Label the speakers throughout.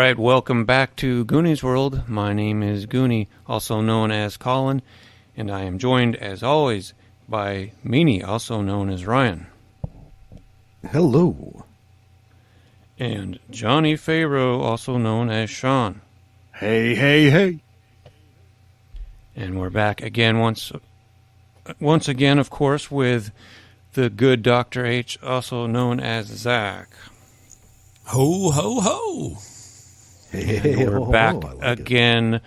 Speaker 1: right, welcome back to Goonie's World. My name is Goonie, also known as Colin, and I am joined, as always, by Meanie, also known as Ryan.
Speaker 2: Hello.
Speaker 1: And Johnny Pharaoh, also known as Sean.
Speaker 3: Hey, hey, hey.
Speaker 1: And we're back again once again, of course, with the good Dr. H, also known as Zach.
Speaker 4: Ho, ho, ho.
Speaker 1: And we're back again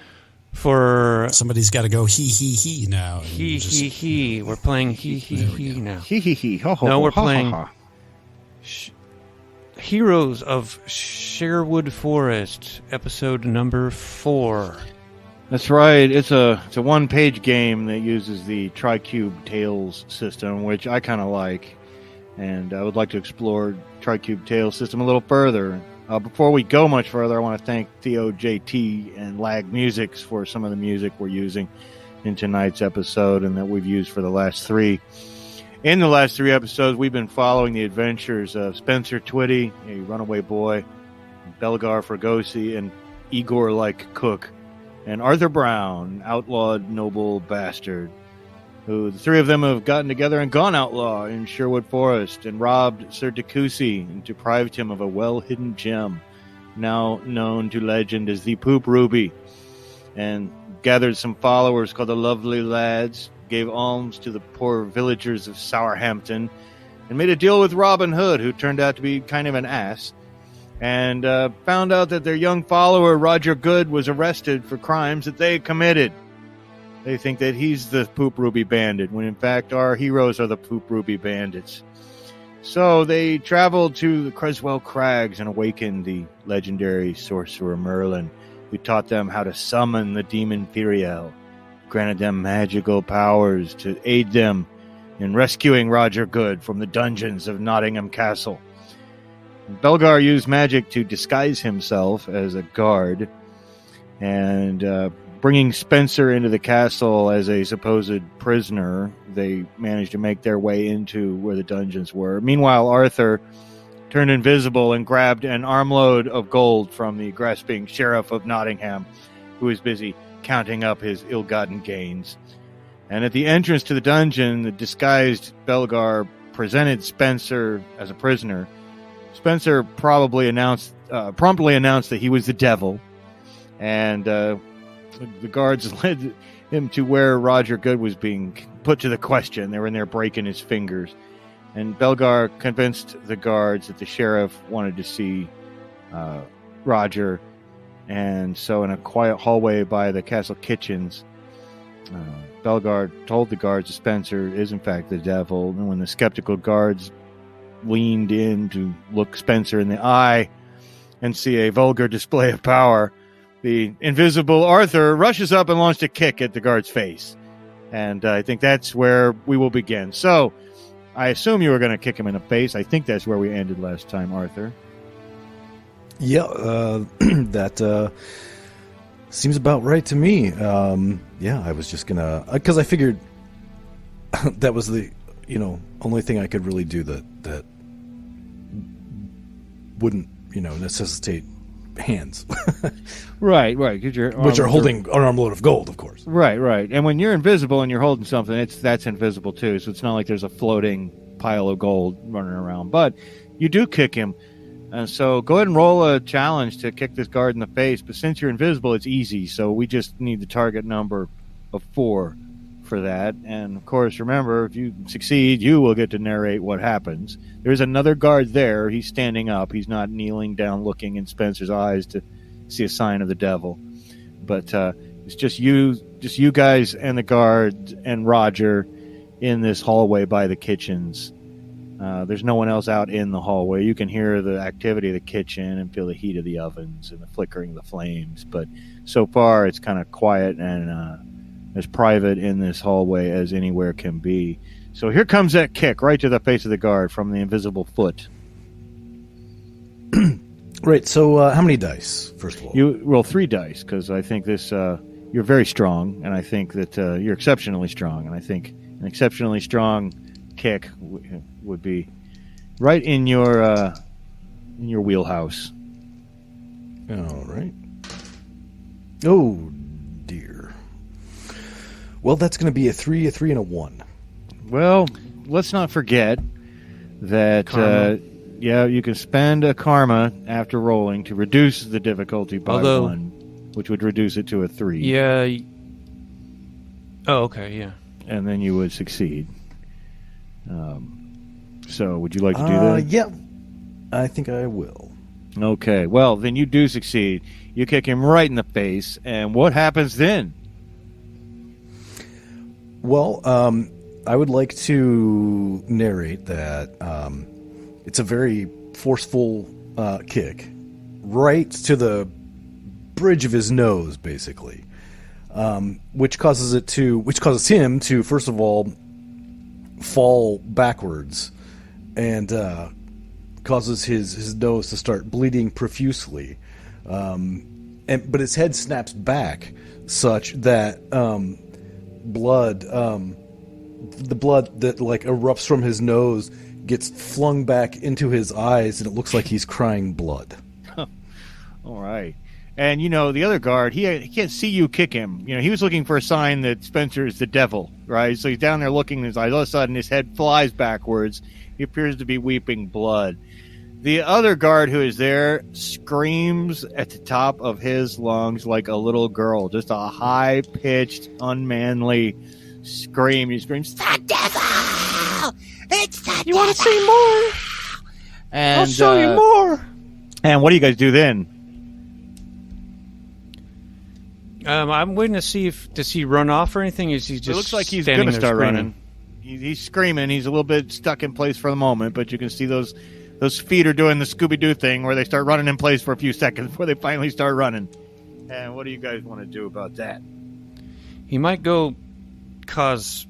Speaker 1: for...
Speaker 4: Somebody's got to go he now.
Speaker 1: He. We're playing he now.
Speaker 3: He. Ho, ho,
Speaker 1: No, we're
Speaker 3: ho,
Speaker 1: playing
Speaker 3: ho, ho.
Speaker 1: Heroes of Sherwood Forest, episode number 4.
Speaker 3: That's right. It's a one-page game that uses the Tricube Tales system, which I kind of like. And I would like to explore Tricube Tales system a little further. Before we go much further, I want to thank Theo JT and Lag Musics for some of the music we're using in tonight's episode and that we've used for the last 3. In the last 3 episodes, we've been following the adventures of Spencer Twitty, a runaway boy, Belgar Fregosi, an Igor-like cook, and Arthur Brown, outlawed noble bastard, who the 3 of them have gotten together and gone outlaw in Sherwood Forest and robbed Sir Decussy and deprived him of a well-hidden gem, now known to legend as the Poop Ruby, and gathered some followers called the Lovely Lads, gave alms to the poor villagers of Sourhampton, and made a deal with Robin Hood, who turned out to be kind of an ass, and found out that their young follower, Roger Goode, was arrested for crimes that they committed. They think that he's the Poop Ruby Bandit, when in fact our heroes are the Poop Ruby Bandits. So they traveled to the Creswell Crags and awakened the legendary sorcerer Merlin, who taught them how to summon the demon Firiel, granted them magical powers to aid them in rescuing Roger Goode from the dungeons of Nottingham Castle. Belgar used magic to disguise himself as a guard, and bringing Spencer into the castle as a supposed prisoner, they managed to make their way into where the dungeons were. Meanwhile, Arthur turned invisible and grabbed an armload of gold from the grasping sheriff of Nottingham, who was busy counting up his ill-gotten gains. And at the entrance to the dungeon, the disguised Belgar presented Spencer as a prisoner. Spencer promptly announced that he was the devil, and the guards led him to where Roger Goode was being put to the question. They were in there breaking his fingers. And Belgar convinced the guards that the sheriff wanted to see Roger. And so in a quiet hallway by the castle kitchens, Belgar told the guards that Spencer is in fact the devil. And when the skeptical guards leaned in to look Spencer in the eye and see a vulgar display of power, the invisible Arthur rushes up and launched a kick at the guard's face. And I think that's where we will begin. So, I assume you were going to kick him in the face. I think that's where we ended last time, Arthur.
Speaker 2: Yeah, that seems about right to me. Yeah, I was just going to... Because I figured that was the, only thing I could really do that wouldn't, necessitate hands.
Speaker 3: Right. Which
Speaker 2: are holding an armload of gold, of course.
Speaker 3: Right. And when you're invisible and you're holding something, that's invisible too. So it's not like there's a floating pile of gold running around. But you do kick him. So go ahead and roll a challenge to kick this guard in the face. But since you're invisible, it's easy. So we just need the target number of 4 for that. And of course, remember, if you succeed, you will get to narrate what happens. There's another guard there. He's standing up. He's not kneeling down looking in Spencer's eyes to see a sign of the devil. But it's just you guys and the guard and Roger in this hallway by the kitchens. There's no one else out in the hallway. You can hear the activity of the kitchen and feel the heat of the ovens and the flickering of the flames. But so far, it's kind of quiet and as private in this hallway as anywhere can be. So here comes that kick right to the face of the guard from the invisible foot.
Speaker 2: Right, so how many dice, first of all?
Speaker 3: You roll 3 dice, because I think this, you're very strong, and I think that you're exceptionally strong, and I think an exceptionally strong kick would be right in your wheelhouse.
Speaker 2: All right. Oh, dear. Well, that's going to be a 3, and a 1.
Speaker 3: Well, let's not forget that, you can spend a karma after rolling to reduce the difficulty by 1, which would reduce it to a 3.
Speaker 1: Yeah. Oh, okay, yeah.
Speaker 3: And then you would succeed. So, would you like to do that?
Speaker 2: Yeah, I think I will.
Speaker 3: Okay, well, then you do succeed. You kick him right in the face, and what happens then?
Speaker 2: Well, I would like to narrate that it's a very forceful kick right to the bridge of his nose, basically, which causes him to, first of all, fall backwards and causes his nose to start bleeding profusely. But his head snaps back such that the blood that like erupts from his nose gets flung back into his eyes, and it looks like he's crying blood.
Speaker 3: All right. And, the other guard, he can't see you kick him. He was looking for a sign that Spencer is the devil, right? So he's down there looking in his eyes. All of a sudden, his head flies backwards. He appears to be weeping blood. The other guard who is there screams at the top of his lungs like a little girl. Just a high-pitched, unmanly scream. He screams, "The devil! It's the devil!
Speaker 1: You want to see more?
Speaker 3: And,
Speaker 1: I'll show you more!"
Speaker 3: And what do you guys do then?
Speaker 1: I'm waiting to see does he run off or anything? Is he just
Speaker 3: It looks like he's
Speaker 1: standing
Speaker 3: going to
Speaker 1: there
Speaker 3: start
Speaker 1: screaming?
Speaker 3: running. He's screaming. He's a little bit stuck in place for the moment, but you can see those feet are doing the Scooby-Doo thing where they start running in place for a few seconds before they finally start running. And what do you guys want to do about that?
Speaker 1: He might go cause,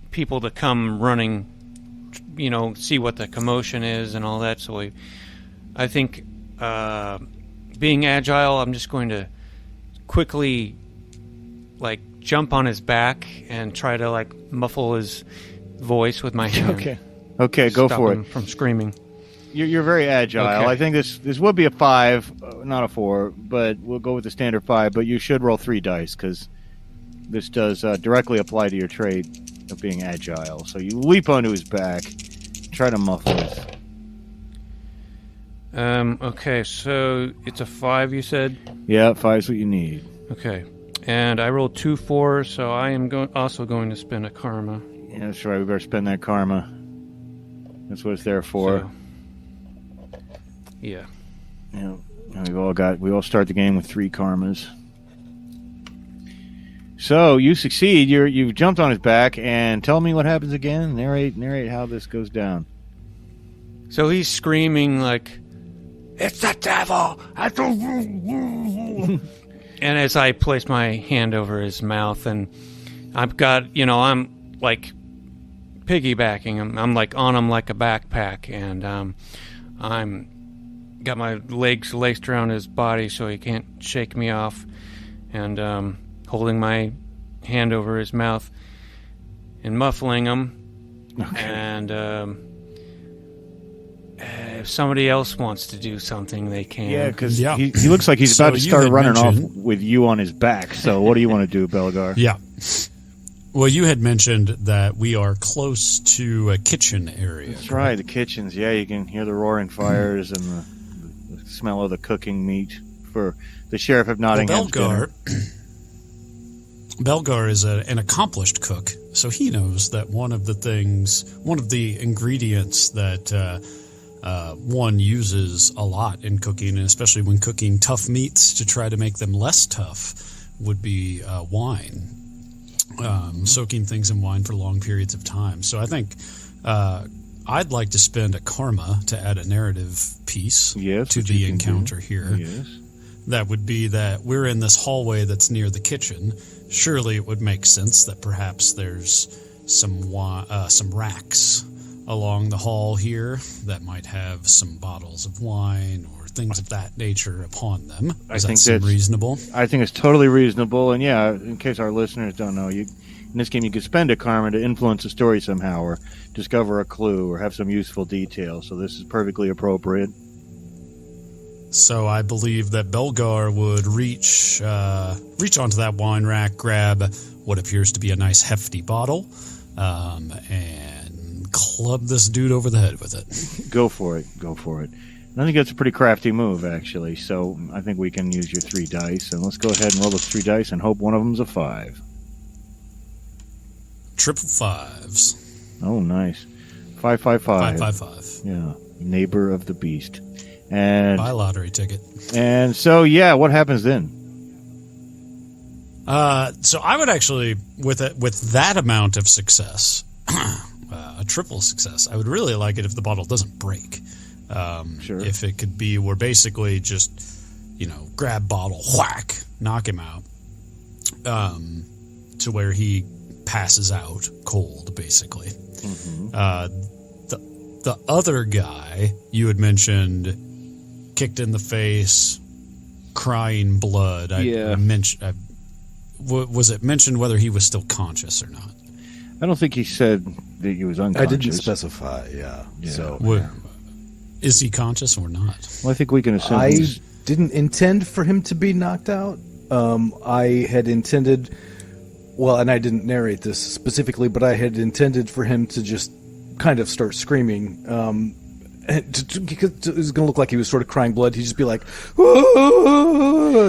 Speaker 1: people to come running, see what the commotion is and all that. So I think being agile, I'm just going to quickly jump on his back and try to muffle his voice with my hand.
Speaker 3: Okay, go
Speaker 1: Stop
Speaker 3: for
Speaker 1: him
Speaker 3: it.
Speaker 1: from screaming.
Speaker 3: You're very agile.
Speaker 1: Okay.
Speaker 3: I think this would be a 5, not a 4, but we'll go with the standard 5. But you should roll 3 dice because this does directly apply to your trait of being agile. So you leap onto his back, try to muffle it.
Speaker 1: Okay, so it's a 5, you said?
Speaker 3: Yeah, 5's what you need.
Speaker 1: Okay. And I rolled 2 4s, so I am also going to spend a karma.
Speaker 3: Yeah, that's right. We better spend that karma. That's what it's there for.
Speaker 1: So, yeah.
Speaker 3: Yeah, we all start the game with 3 karmas. So you succeed. You've jumped on his back, and tell me what happens again. Narrate how this goes down.
Speaker 1: So he's screaming "It's the devil!" And as I place my hand over his mouth, and I've got, I'm piggybacking him. I'm on him like a backpack, and I'm got my legs laced around his body so he can't shake me off, and holding my hand over his mouth and muffling him.
Speaker 3: Okay.
Speaker 1: And if somebody else wants to do something, they can.
Speaker 3: Yeah, because
Speaker 4: Yeah.
Speaker 3: he looks like he's
Speaker 4: So
Speaker 3: about to
Speaker 4: you
Speaker 3: start
Speaker 4: had
Speaker 3: running off
Speaker 4: mentioned-
Speaker 3: with you on his back. So what do you want to do, Belgar?
Speaker 4: Yeah. Well, you had mentioned that we are close to a kitchen area.
Speaker 3: That's right, the kitchens. Yeah, you can hear the roaring fires and the smell of the cooking meat for the Sheriff of Nottingham's dinner.
Speaker 4: Belgar is an accomplished cook, so he knows that one of the ingredients that one uses a lot in cooking, and especially when cooking tough meats to try to make them less tough, would be wine. Soaking things in wine for long periods of time. So I think I'd like to spend a karma to add a narrative piece to the encounter here.
Speaker 3: Yes.
Speaker 4: That would be that we're in this hallway that's near the kitchen. Surely it would make sense that perhaps there's some racks along the hall here that might have some bottles of wine or things of that nature upon them. Does that seem reasonable?
Speaker 3: I think it's totally reasonable. And yeah, in case our listeners don't know, in this game you could spend a karma to influence a story somehow or discover a clue or have some useful detail. So this is perfectly appropriate.
Speaker 4: So I believe that Belgar would reach onto that wine rack, grab what appears to be a nice hefty bottle, and club this dude over the head with it.
Speaker 3: Go for it. And I think that's a pretty crafty move, actually. So I think we can use your 3 dice, and let's go ahead and roll those 3 dice and hope one of them's a 5.
Speaker 4: Triple 5s.
Speaker 3: Oh, nice. 5, 5, 5.
Speaker 4: 5, 5, 5.
Speaker 3: Yeah, neighbor of the beast. And
Speaker 4: Buy a lottery ticket.
Speaker 3: And so, yeah, what happens then?
Speaker 4: So I would actually, with that amount of success, a triple success, I would really like it if the bottle doesn't break.
Speaker 3: Sure.
Speaker 4: If it could be, we're basically just, grab bottle, whack, knock him out, to where he passes out cold, basically.
Speaker 3: Mm-hmm.
Speaker 4: The other guy you had mentioned, kicked in the face, crying blood. I mentioned. Was it mentioned whether he was still conscious or not?
Speaker 3: I don't think he said that he was unconscious.
Speaker 2: I didn't specify, yeah. So,
Speaker 4: is he conscious or not?
Speaker 3: Well, I think we can assume
Speaker 2: I didn't intend for him to be knocked out. I had intended, and I didn't narrate this specifically, but I had intended for him to just kind of start screaming. Because it was going to look like he was sort of crying blood. He'd just be like, while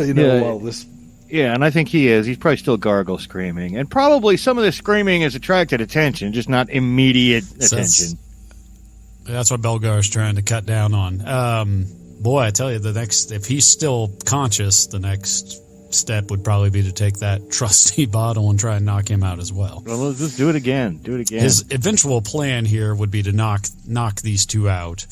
Speaker 2: this...
Speaker 3: Yeah, and I think he is. He's probably still gargle screaming. And probably some of this screaming has attracted attention, just not immediate attention.
Speaker 4: That's what Belgar is trying to cut down on. Boy, I tell you, if he's still conscious, the next step would probably be to take that trusty bottle and try and knock him out as well.
Speaker 3: Well, let's just do it again.
Speaker 4: His eventual plan here would be to knock these two out,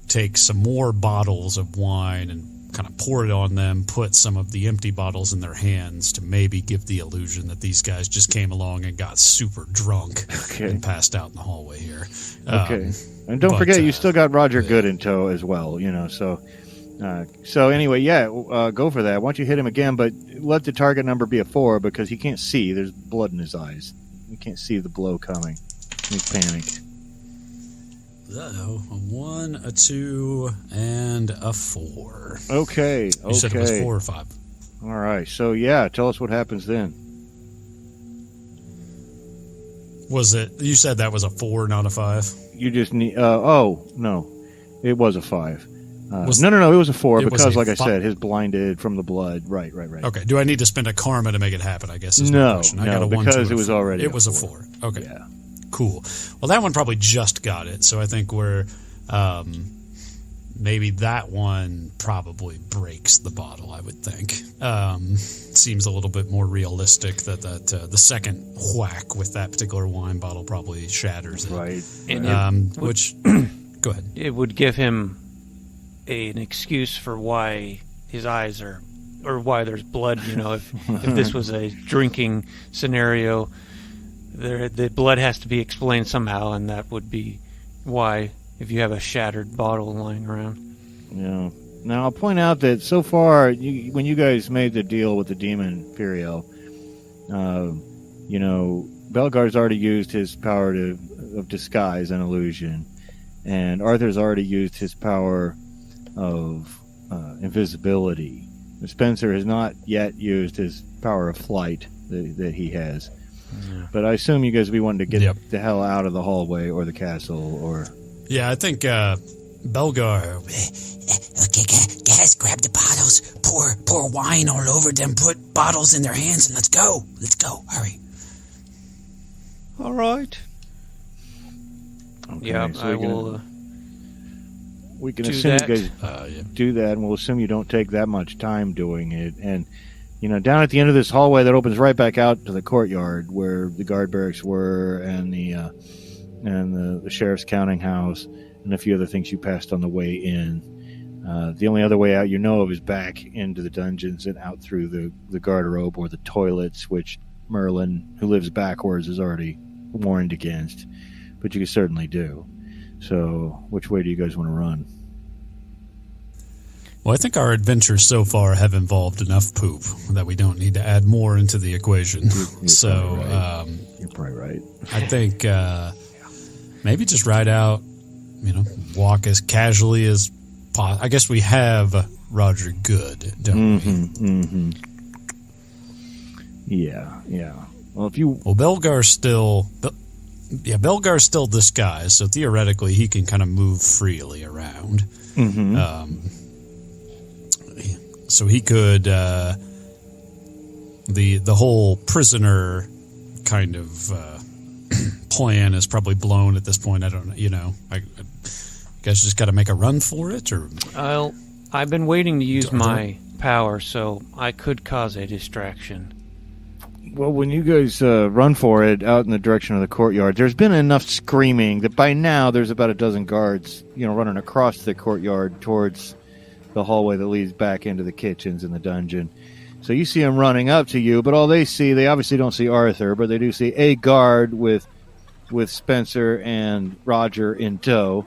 Speaker 4: take some more bottles of wine and kind of pour it on them, put some of the empty bottles in their hands to maybe give the illusion that these guys just came along and got super drunk and passed out in the hallway here.
Speaker 3: Okay. And don't forget, you still got Roger Goode in tow as well, So anyway, go for that. Why don't you hit him again, but let the target number be a 4 because he can't see. There's blood in his eyes. He can't see the blow coming. He's panicked.
Speaker 4: Uh-oh. A 1, a 2, and a 4.
Speaker 3: Okay.
Speaker 4: You said it was 4 or 5.
Speaker 3: All right. So, tell us what happens then.
Speaker 4: Was it? You said that was a 4, not a 5?
Speaker 3: You just need... no. It was a 5. No, it was a 4 because, like I said, his blinded from the blood. Right.
Speaker 4: Okay. Do I need to spend a karma to make it happen, I guess is my
Speaker 3: No,
Speaker 4: question. I got a 1,
Speaker 3: because
Speaker 4: 2,
Speaker 3: it was already
Speaker 4: It was a 4. Okay.
Speaker 3: Yeah.
Speaker 4: Cool. Well, that one probably just got it, so I think we're maybe that one probably breaks the bottle, I would think. Seems a little bit more realistic that the second whack with that particular wine bottle probably shatters it.
Speaker 3: Right.
Speaker 1: And
Speaker 4: which, go ahead.
Speaker 1: It would give him an excuse for why his eyes are, or why there's blood, if this was a drinking scenario, the blood has to be explained somehow, and that would be why, if you have a shattered bottle lying around.
Speaker 3: Yeah. Now, I'll point out that so far, when you guys made the deal with the demon Furiel, Belgar's already used his power of disguise and illusion, and Arthur's already used his power of invisibility. Spencer has not yet used his power of flight that he has. Yeah. But I assume you guys will be wanting to get the hell out of the hallway or the castle, or...
Speaker 4: Yeah, I think Belgar...
Speaker 5: Okay, guys, grab the bottles, pour wine all over them, put bottles in their hands, and let's go, hurry.
Speaker 1: All right.
Speaker 3: Okay,
Speaker 1: yeah,
Speaker 3: so
Speaker 1: I will...
Speaker 3: we can assume you guys do that, and we'll assume you don't take that much time doing it, and... down at the end of this hallway that opens right back out to the courtyard where the guard barracks were, and the sheriff's counting house, and a few other things you passed on the way in. The only other way out of is back into the dungeons and out through the garderobe or the toilets, which Merlin, who lives backwards, is already warned against. But you can certainly do. So, which way do you guys want to run?
Speaker 4: Well, I think our adventures so far have involved enough poop that we don't need to add more into the equation.
Speaker 3: You're probably right.
Speaker 4: I think maybe just ride out, walk as casually as possible. I guess we have Roger Goode, don't we?
Speaker 3: Yeah. Well,
Speaker 4: Belgar's still this guy, so theoretically he can kind of move freely around. So he could the whole prisoner kind of plan is probably blown at this point. I don't know. I guess just got to make a run for it, or
Speaker 1: I've been waiting to use my power, so I could cause a distraction.
Speaker 3: Well, when you guys run for it out in the direction of the courtyard, there's been enough screaming that by now there's about a dozen guards, running across the courtyard towards the hallway that leads back into the kitchens in the dungeon. So you see them running up to you, but all they obviously don't see Arthur, but they do see a guard with Spencer and Roger in tow,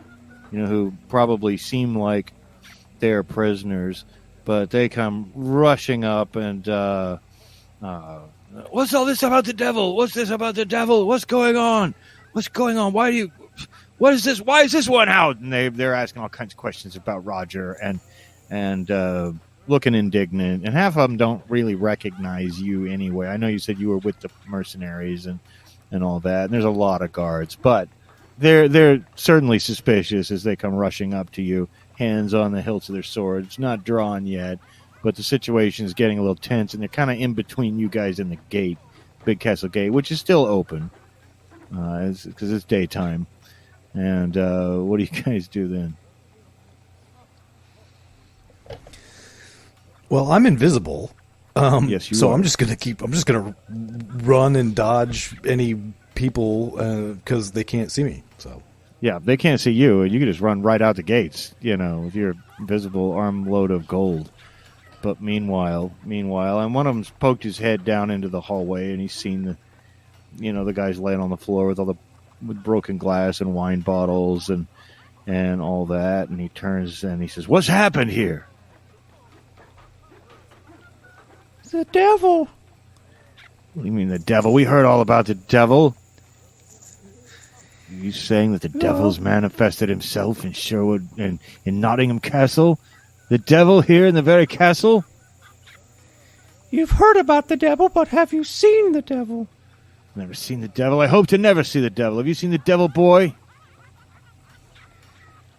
Speaker 3: who probably seem like they're prisoners, but they come rushing up and, what's all this about the devil? What's this about the devil? What's going on? What's going on? What is this? Why is this one out? And they're asking all kinds of questions about Roger and looking indignant. And half of them don't really recognize you anyway. I know you said you were with the mercenaries and all that. And there's a lot of guards, but they're certainly suspicious as they come rushing up to you, hands on the hilts of their swords, not drawn yet. But the situation is getting a little tense, and they're kind of in between you guys and the gate, Big Castle Gate, which is still open because it's daytime. And what do you guys do then?
Speaker 2: Well, I'm invisible.
Speaker 3: Yes, you
Speaker 2: so
Speaker 3: are.
Speaker 2: I'm just gonna run and dodge any people because they can't see me. So
Speaker 3: yeah, they can't see you, and you can just run right out the gates, with your invisible armload of gold. But meanwhile, and one of them's poked his head down into the hallway, and he's seen the guys laying on the floor with broken glass and wine bottles and all that, and he turns and he says, "What's happened here?" "The devil." "What do you mean the devil? We heard all about the devil." "Are you saying that the devil's manifested himself in Sherwood and in Nottingham Castle? The devil here in the very castle?"
Speaker 1: You've heard about the devil, but have you seen the devil?
Speaker 3: "Never seen the devil. I hope to never see the devil. Have you seen the devil, boy?"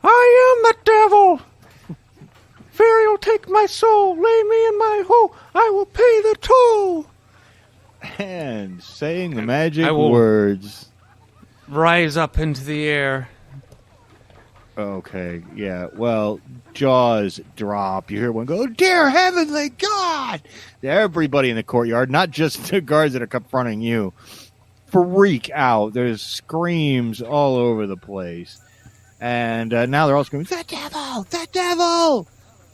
Speaker 1: I am the devil. Fairy will take my soul, lay me in my hole. I will pay the toll.
Speaker 3: And saying the magic
Speaker 1: I will
Speaker 3: words.
Speaker 1: Rise up into the air.
Speaker 3: Okay, yeah. Well, jaws drop. You hear one go, "Dear heavenly God!" Everybody in the courtyard, not just the guards that are confronting you, freak out. There's screams all over the place. And now they're all screaming, "The devil! The devil!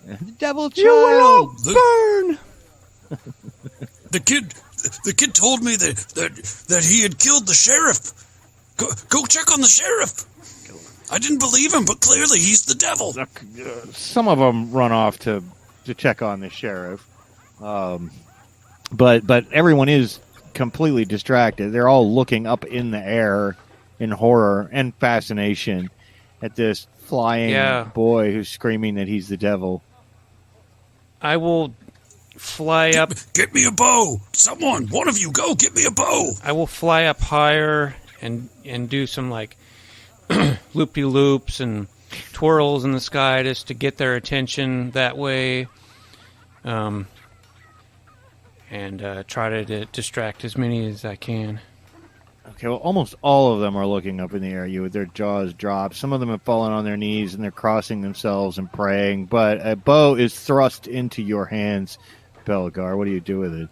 Speaker 3: The devil child!"
Speaker 1: You will all burn!
Speaker 4: The kid told me that he had killed the sheriff. Go check on the sheriff. I didn't believe him, but clearly he's the devil.
Speaker 3: Some of them run off to check on the sheriff. But everyone is completely distracted. They're all looking up in the air in horror and fascination at this flying boy who's screaming that he's the devil.
Speaker 1: I will fly up.
Speaker 4: Get me a bow. Someone, one of you, go get me a bow.
Speaker 1: I will fly up higher and do some loop-de-loops and twirls in the sky just to get their attention that way, and try to distract as many as I can.
Speaker 3: Okay, well, almost all of them are looking up in the air, with their jaws dropped. Some of them have fallen on their knees and they're crossing themselves and praying, but a bow is thrust into your hands, Belgar. What do you do with it?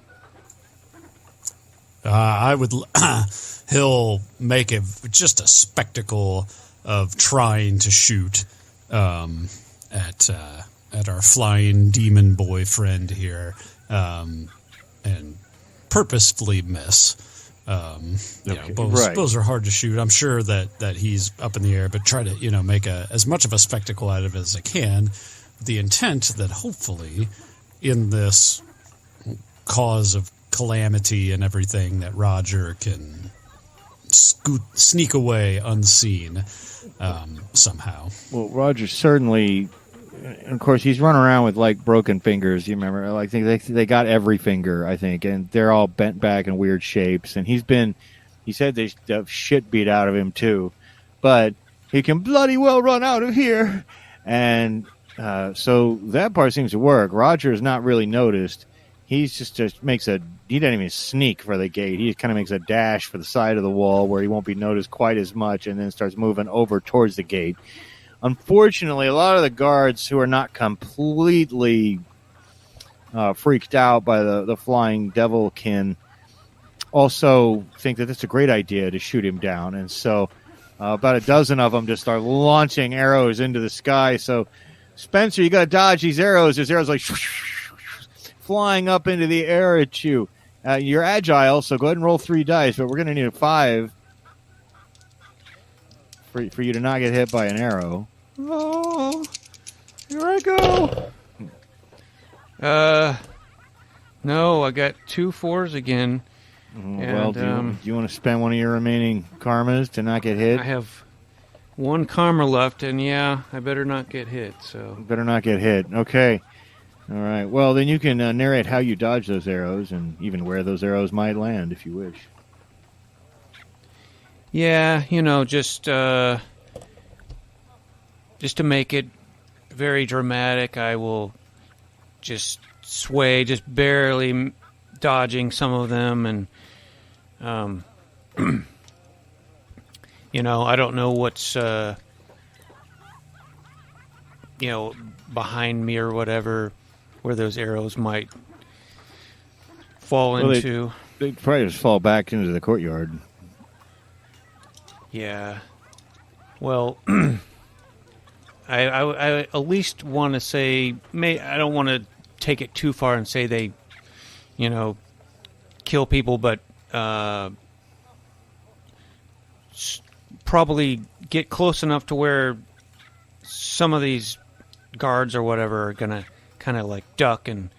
Speaker 4: I would. He'll make it just a spectacle of trying to shoot at our flying demon boyfriend here, and purposefully miss. Bows are hard to shoot. I'm sure that he's up in the air, but try to make as much of a spectacle out of it as I can, with the intent that hopefully in this cause of calamity and everything that Roger can sneak away unseen somehow.
Speaker 3: Well, Roger certainly of course, he's running around with like broken fingers. You remember? Like they got every finger, I think, and they're all bent back in weird shapes. And he said they have shit beat out of him too, but he can bloody well run out of here. And so that part seems to work. Roger is not really noticed. He's just makes he doesn't even sneak for the gate. He kind of makes a dash for the side of the wall where he won't be noticed quite as much, and then starts moving over towards the gate. Unfortunately, a lot of the guards who are not completely freaked out by the flying devilkin also think that it's a great idea to shoot him down. And so about a dozen of them just start launching arrows into the sky. So, Spencer, you got to dodge these arrows. There's arrows like flying up into the air at you. You're agile, so go ahead and roll 3 dice, but we're going to need a 5 for you to not get hit by an arrow. Oh, here I go.
Speaker 1: No, I got 2 4s again.
Speaker 3: Well, do you want to spend one of your remaining karmas to not get hit?
Speaker 1: I have 1 karma left, and yeah, I better not get hit. So
Speaker 3: better not get hit. Okay. All right. Well, then you can narrate how you dodge those arrows and even where those arrows might land if you wish.
Speaker 1: Yeah, just to make it very dramatic, I will just sway, just barely dodging some of them, and I don't know what's behind me or whatever, where those arrows might fall into.
Speaker 3: They probably just fall back into the courtyard.
Speaker 1: Yeah. Well, I at least want to say, I don't want to take it too far and say they, kill people, but probably get close enough to where some of these guards or whatever are going to kind of like duck and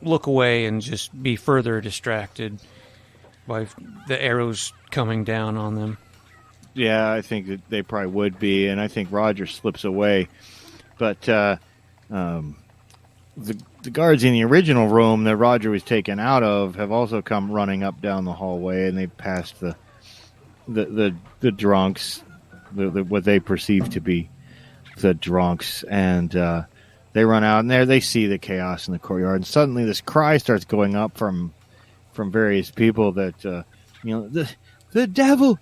Speaker 1: look away and just be further distracted by the arrows coming down on them.
Speaker 3: Yeah, I think that they probably would be, and I think Roger slips away. But the guards in the original room that Roger was taken out of have also come running up down the hallway, and they passed the drunks, what they perceive to be the drunks, and they run out, and there they see the chaos in the courtyard, and suddenly this cry starts going up from various people that the devil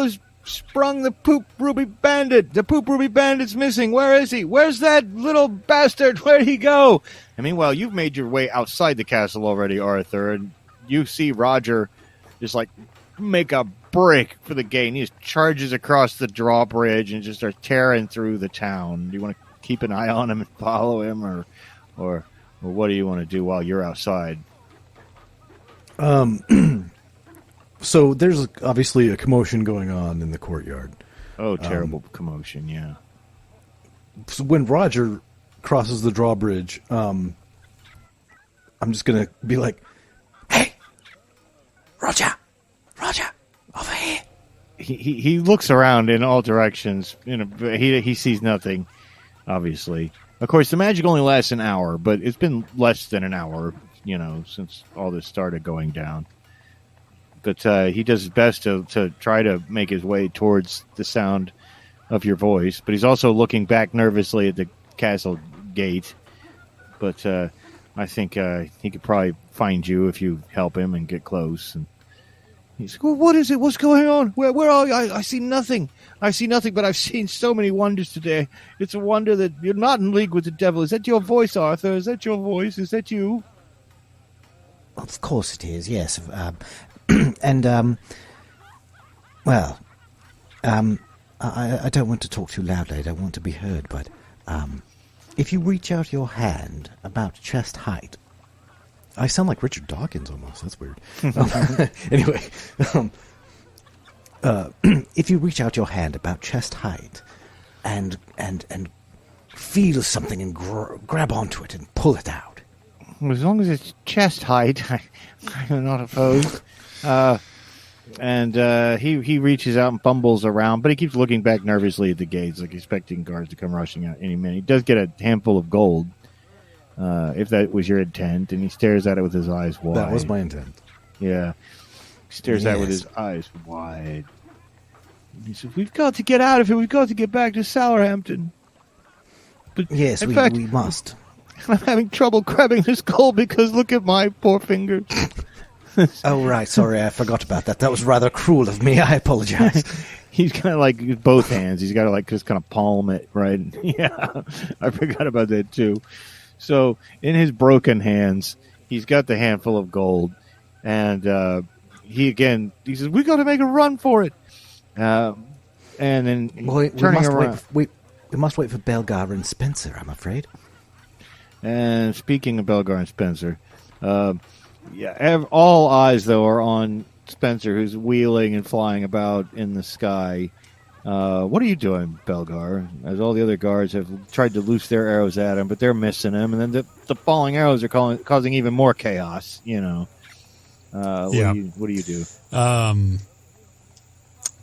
Speaker 3: has sprung the Poop Ruby Bandit. The Poop Ruby Bandit's missing. Where is he? Where's that little bastard? Where'd he go? And meanwhile, you've made your way outside the castle already, Arthur, and you see Roger just like make a break for the gate, and he just charges across the drawbridge and just starts tearing through the town. Do you want to keep an eye on him and follow him, or what do you want to do while you're outside?
Speaker 2: So there's obviously a commotion going on in the courtyard.
Speaker 3: Oh, terrible commotion, yeah.
Speaker 2: So when Roger crosses the drawbridge, I'm just going to be like,
Speaker 5: "Hey, Roger, over here."
Speaker 3: He looks around in all directions. He sees nothing, obviously. Of course, the magic only lasts an hour, but it's been less than an hour, since all this started going down. But he does his best to try to make his way towards the sound of your voice. But he's also looking back nervously at the castle gate. But I think he could probably find you if you help him and get close. And he's like, "Well, what is it? What's going on? Where are you? I see nothing. I see nothing, but I've seen so many wonders today. It's a wonder that you're not in league with the devil. Is that your voice, Arthur? Is that your voice? Is that you?"
Speaker 6: Of course it is, yes. And, I don't want to talk too loudly. I don't want to be heard, but if you reach out your hand about chest height...
Speaker 2: I sound like Richard Dawkins almost. That's weird. Anyway,
Speaker 6: if you reach out your hand about chest height and feel something and grab onto it and pull it out.
Speaker 3: As long as it's chest height, I'm not opposed. And he reaches out and fumbles around, but he keeps looking back nervously at the gates, like expecting guards to come rushing out any minute. He does get a handful of gold, if that was your intent, and he stares at it with his eyes wide.
Speaker 2: That was my intent.
Speaker 3: Yeah. He stares at it with his eyes wide. He says, "We've got to get out of here. We've got to get back to Sourhampton." But
Speaker 6: Yes,
Speaker 3: in fact,
Speaker 6: we must.
Speaker 3: I'm having trouble grabbing this gold because look at my poor fingers.
Speaker 6: Oh, right. Sorry, I forgot about that. That was rather cruel of me. I apologize.
Speaker 3: He's kind of like both hands. He's got to like just kind of palm it, right? Yeah, I forgot about that too. So in his broken hands, he's got the handful of gold, and he says, "We got to make a run for it." And then turning around,
Speaker 6: we must wait for Belgar and Spencer, I'm afraid.
Speaker 3: And speaking of Belgar and Spencer, all eyes though are on Spencer, who's wheeling and flying about in the sky. What are you doing, Belgar? As all the other guards have tried to loose their arrows at him, but they're missing him, and then the falling arrows are causing even more chaos. What do you do?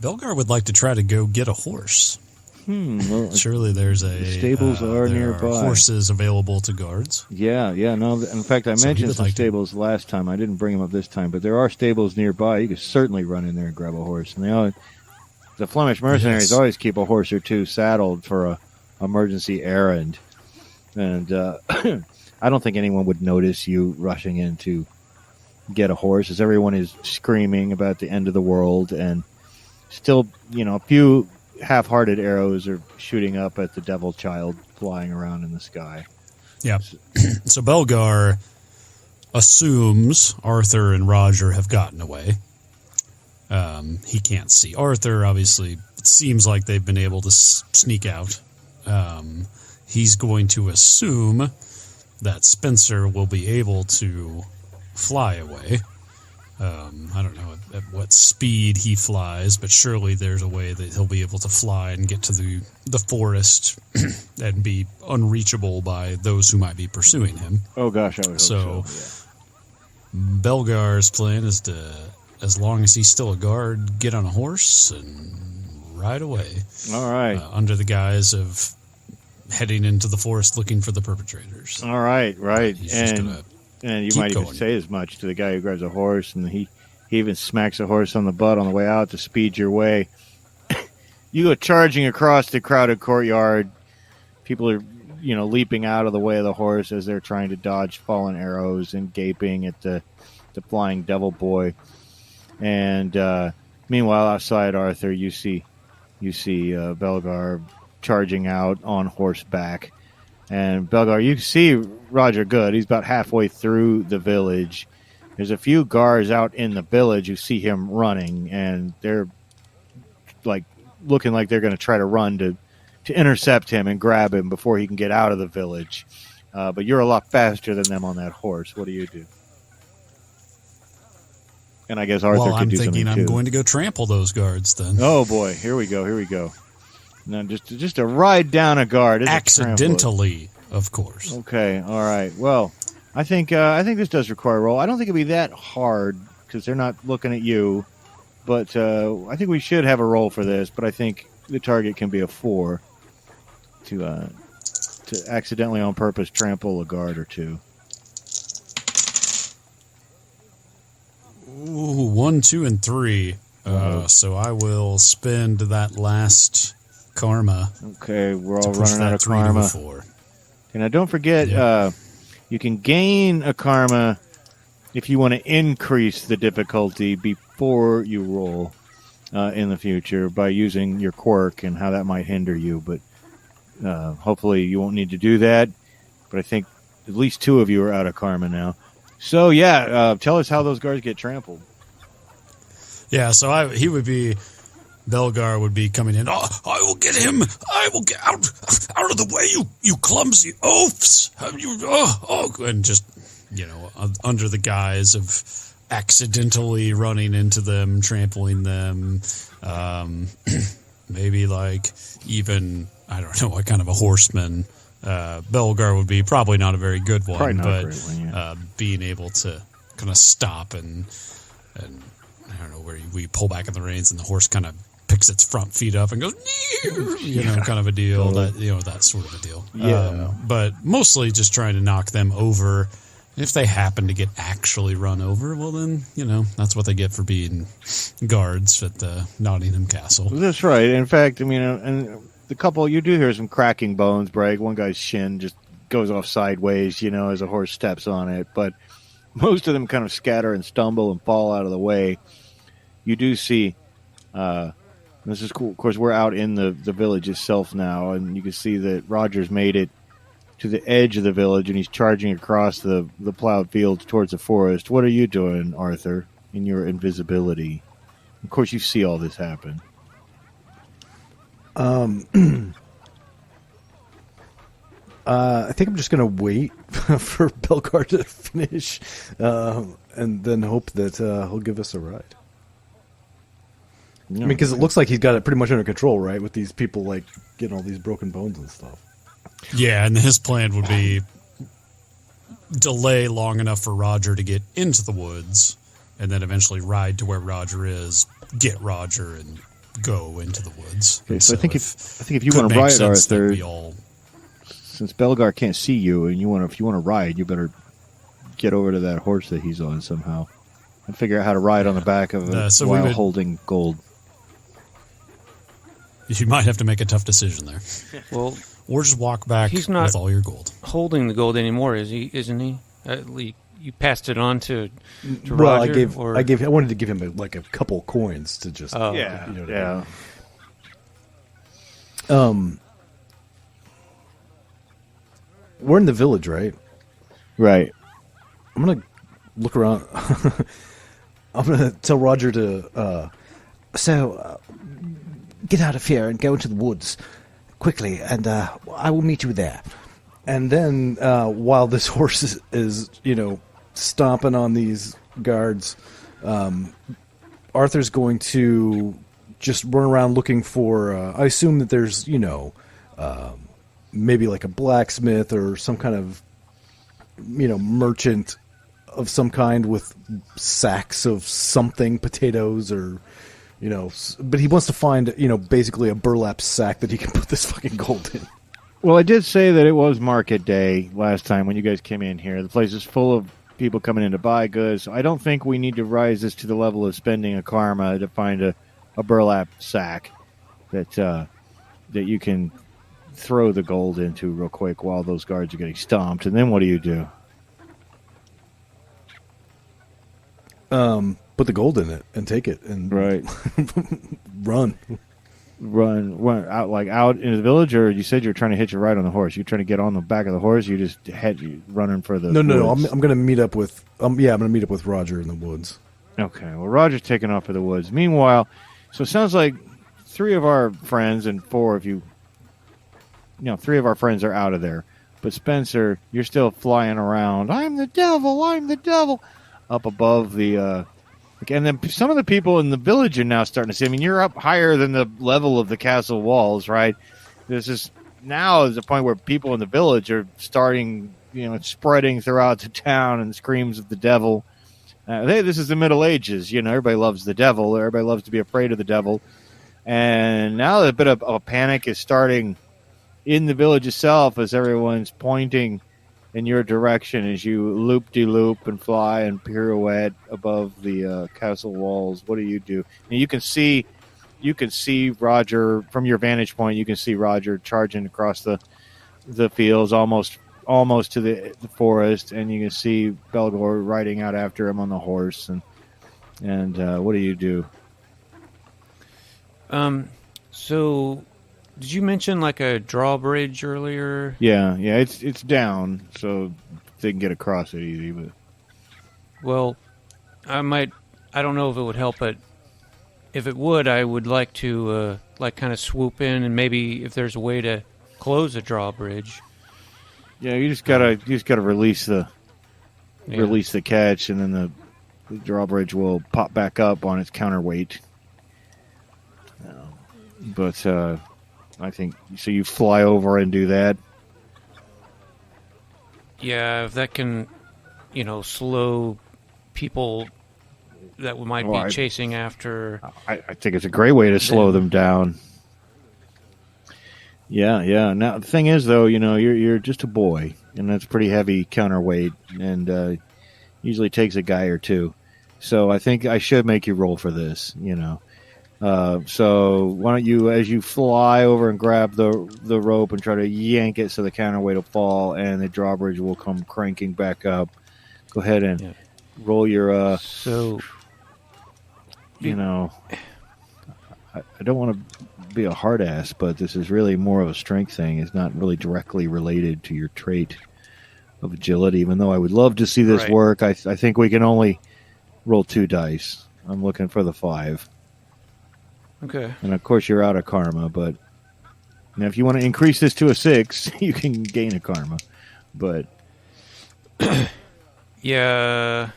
Speaker 4: Belgar would like to try to go get a horse.
Speaker 3: Well,
Speaker 4: Surely there's
Speaker 3: stables are nearby.
Speaker 4: Horses available to guards.
Speaker 3: Yeah. No, in fact, I mentioned some stables last time. I didn't bring them up this time, but there are stables nearby. You could certainly run in there and grab a horse. And the Flemish mercenaries always keep a horse or two saddled for a emergency errand. And I don't think anyone would notice you rushing in to get a horse, as everyone is screaming about the end of the world, and still, a few half-hearted arrows are shooting up at the devil child flying around in the sky.
Speaker 4: Yeah. So Belgar assumes Arthur and Roger have gotten away. He can't see Arthur. Obviously, it seems like they've been able to sneak out. He's going to assume that Spencer will be able to fly away. I don't know at what speed he flies, but surely there's a way that he'll be able to fly and get to the forest and be unreachable by those who might be pursuing him.
Speaker 3: Oh gosh, I would hope so.
Speaker 4: Yeah. Belgar's plan is to, as long as he's still a guard, get on a horse and ride away.
Speaker 3: All right.
Speaker 4: Under the guise of heading into the forest looking for the perpetrators.
Speaker 3: All right.
Speaker 4: He's just gonna
Speaker 3: and you might even say as much to the guy who grabs a horse, and he even smacks a horse on the butt on the way out to speed your way. You go charging across the crowded courtyard. People are, leaping out of the way of the horse as they're trying to dodge fallen arrows and gaping at the flying devil boy. And meanwhile, outside Arthur, you see Belgar charging out on horseback. And Belgar, you see Roger Goode. He's about halfway through the village. There's a few guards out in the village who see him running, and they're like looking like they're going to try to run to intercept him and grab him before he can get out of the village. But you're a lot faster than them on that horse. What do you do? And I guess Arthur could do something too.
Speaker 4: I'm thinking I'm going to go trample those guards then.
Speaker 3: Oh boy, here we go. Now, just to ride down a guard.
Speaker 4: Accidentally, of course.
Speaker 3: Okay, all right. Well, I think this does require a roll. I don't think it'd be that hard because they're not looking at you. But I think we should have a roll for this. But I think the target can be a 4 to accidentally on purpose trample a guard or two.
Speaker 4: Ooh, 1, 2, and 3. So I will spend that last karma.
Speaker 3: Okay, we're all running out of karma. And now don't forget, you can gain a karma if you want to increase the difficulty before you roll in the future by using your quirk and how that might hinder you. But hopefully you won't need to do that. But I think at least 2 of you are out of karma now. So, tell us how those guards get trampled.
Speaker 4: Yeah, so Belgar would be coming in. Oh, I will get him. I will get out of the way, you clumsy oafs. And just, under the guise of accidentally running into them, trampling them, maybe like even, I don't know what kind of a horseman. Belgar would be probably not a very good one, but being able to kind of stop and I don't know, where we pull back on the reins and the horse kind of picks its front feet up and goes, kind of a deal, that sort of a deal.
Speaker 2: Yeah.
Speaker 4: But mostly just trying to knock them over. If they happen to get actually run over, well then, that's what they get for being guards at the Nottingham Castle.
Speaker 3: That's right. In fact, and the couple, you do hear some cracking bones break. One guy's shin just goes off sideways, as a horse steps on it. But most of them kind of scatter and stumble and fall out of the way. You do see, this is cool. Of course, we're out in the village itself now, and you can see that Roger's made it to the edge of the village, and he's charging across the plowed fields towards the forest. What are you doing, Arthur, in your invisibility? Of course, you see all this happen.
Speaker 2: I think I'm just going to wait for Belgar to finish, and then hope that he'll give us a ride.
Speaker 3: No,
Speaker 2: because it looks like he's got it pretty much under control, right? With these people, like, getting all these broken bones and stuff.
Speaker 4: Yeah, and his plan would be delay long enough for Roger to get into the woods, and then eventually ride to where Roger is, get Roger, and go into the woods.
Speaker 3: Okay, so I think if you want to ride, Arthur, since Belgar can't see you, and if you want to ride, you better get over to that horse that he's on somehow, and figure out how to ride on the back of it while holding gold.
Speaker 4: You might have to make a tough decision there.
Speaker 1: Well,
Speaker 4: or just walk back
Speaker 1: he's not
Speaker 4: with all your gold.
Speaker 1: Holding the gold anymore, isn't he? You passed it on to
Speaker 2: well,
Speaker 1: Roger?
Speaker 2: I wanted to give him a couple coins to just
Speaker 3: yeah.
Speaker 2: We're in the village, right?
Speaker 3: Right.
Speaker 2: I'm gonna look around. I'm gonna tell Roger to
Speaker 6: get out of here and go into the woods quickly, and I will meet you there.
Speaker 2: And then while this horse is stomping on these guards, Arthur's going to just run around looking for. I assume that there's maybe like a blacksmith or some kind of merchant of some kind with sacks of something, potatoes or. But he wants to find, basically a burlap sack that he can put this fucking gold in.
Speaker 3: Well, I did say that it was market day last time when you guys came in here. The place is full of people coming in to buy goods. So I don't think we need to rise this to the level of spending a karma to find a burlap sack that you can throw the gold into real quick while those guards are getting stomped. And then what do you do?
Speaker 2: Put the gold in it and take it and run out into the village. Or you said you're trying to hitch a ride on the horse. You're trying to get on the back of the horse. You just running for the no. I'm going to meet up with I'm going to meet up with Roger in the woods.
Speaker 3: Okay. Well, Roger's taking off for the woods. Meanwhile, so it sounds like 3 of our friends and 4 of you. 3 of our friends are out of there. But Spencer, you're still flying around. I'm the devil. Up above the. And then some of the people in the village are now starting to see. I mean, you're up higher than the level of the castle walls, right? This is now is the point where people in the village are starting, spreading throughout the town and screams of the devil. Hey, this is the Middle Ages. Everybody loves the devil. Everybody loves to be afraid of the devil. And now a bit of a panic is starting in the village itself as everyone's pointing in your direction as you loop-de-loop and fly and pirouette above the castle walls. What do you do? And you can see Roger from your vantage point. You can see Roger charging across the fields, almost to the forest, and you can see Belgar riding out after him on the horse. And what do you do?
Speaker 1: So. Did you mention like a drawbridge earlier?
Speaker 3: Yeah, it's down, so they can get across it easy. But
Speaker 1: well, I don't know if it would help, but if it would, I would like to kind of swoop in and maybe if there's a way to close a drawbridge.
Speaker 3: Yeah, you just gotta release the catch, and then the drawbridge will pop back up on its counterweight. But I think so. You fly over and do that.
Speaker 1: Yeah, if that can, slow people that we might
Speaker 3: Well,
Speaker 1: be chasing after.
Speaker 3: I think it's a great way to slow them down. Yeah. Now the thing is, though, you're just a boy, and that's pretty heavy counterweight, and usually takes a guy or two. So I think I should make you roll for this. So why don't you, as you fly over and grab the rope and try to yank it so the counterweight will fall and the drawbridge will come cranking back up. Go ahead and roll your.
Speaker 1: So.
Speaker 3: I don't want to be a hard ass, but this is really more of a strength thing. It's not really directly related to your trait of agility, even though I would love to see this work. I think we can only roll 2 dice. I'm looking for the 5.
Speaker 1: Okay.
Speaker 3: And of course you're out of karma, but now if you want to increase this to a 6, you can gain a karma. But
Speaker 1: yeah.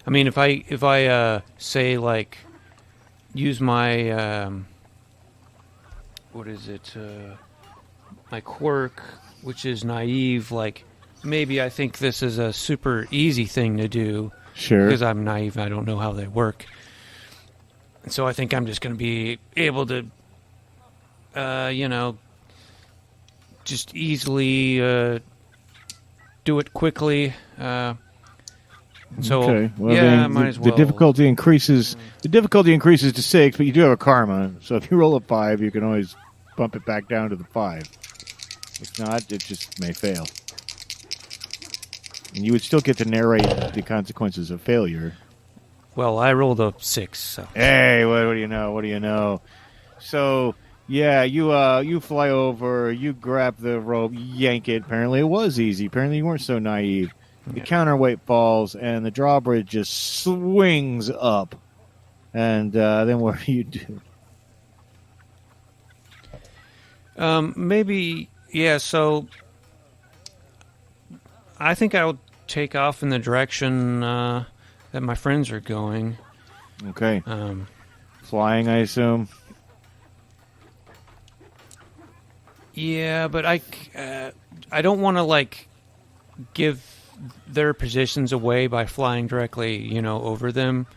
Speaker 1: I mean, if I say, like, use my what is it? My quirk, which is naive. Like, maybe I think this is a super easy thing to do.
Speaker 3: Sure.
Speaker 1: Because I'm naive, I don't know how they work. And so I think I'm just going to be able to, just easily do it quickly. So
Speaker 3: okay. Well,
Speaker 1: yeah, I might as well.
Speaker 3: The difficulty increases. The difficulty increases to 6, but you do have a karma. So if you roll a 5, you can always bump it back down to the 5. If not, it just may fail. And you would still get to narrate the consequences of failure.
Speaker 1: Well, I rolled a 6. So.
Speaker 3: Hey, what do you know? What do you know? So yeah, you fly over, you grab the rope, yank it. Apparently, it was easy. Apparently, you weren't so naive. The counterweight falls, and the drawbridge just swings up. And then what do you do?
Speaker 1: Maybe, yeah, so I think I'll take off in the direction that my friends are going.
Speaker 3: Okay. Flying, I assume?
Speaker 1: Yeah, but I don't want to, like, give their positions away by flying directly, over them.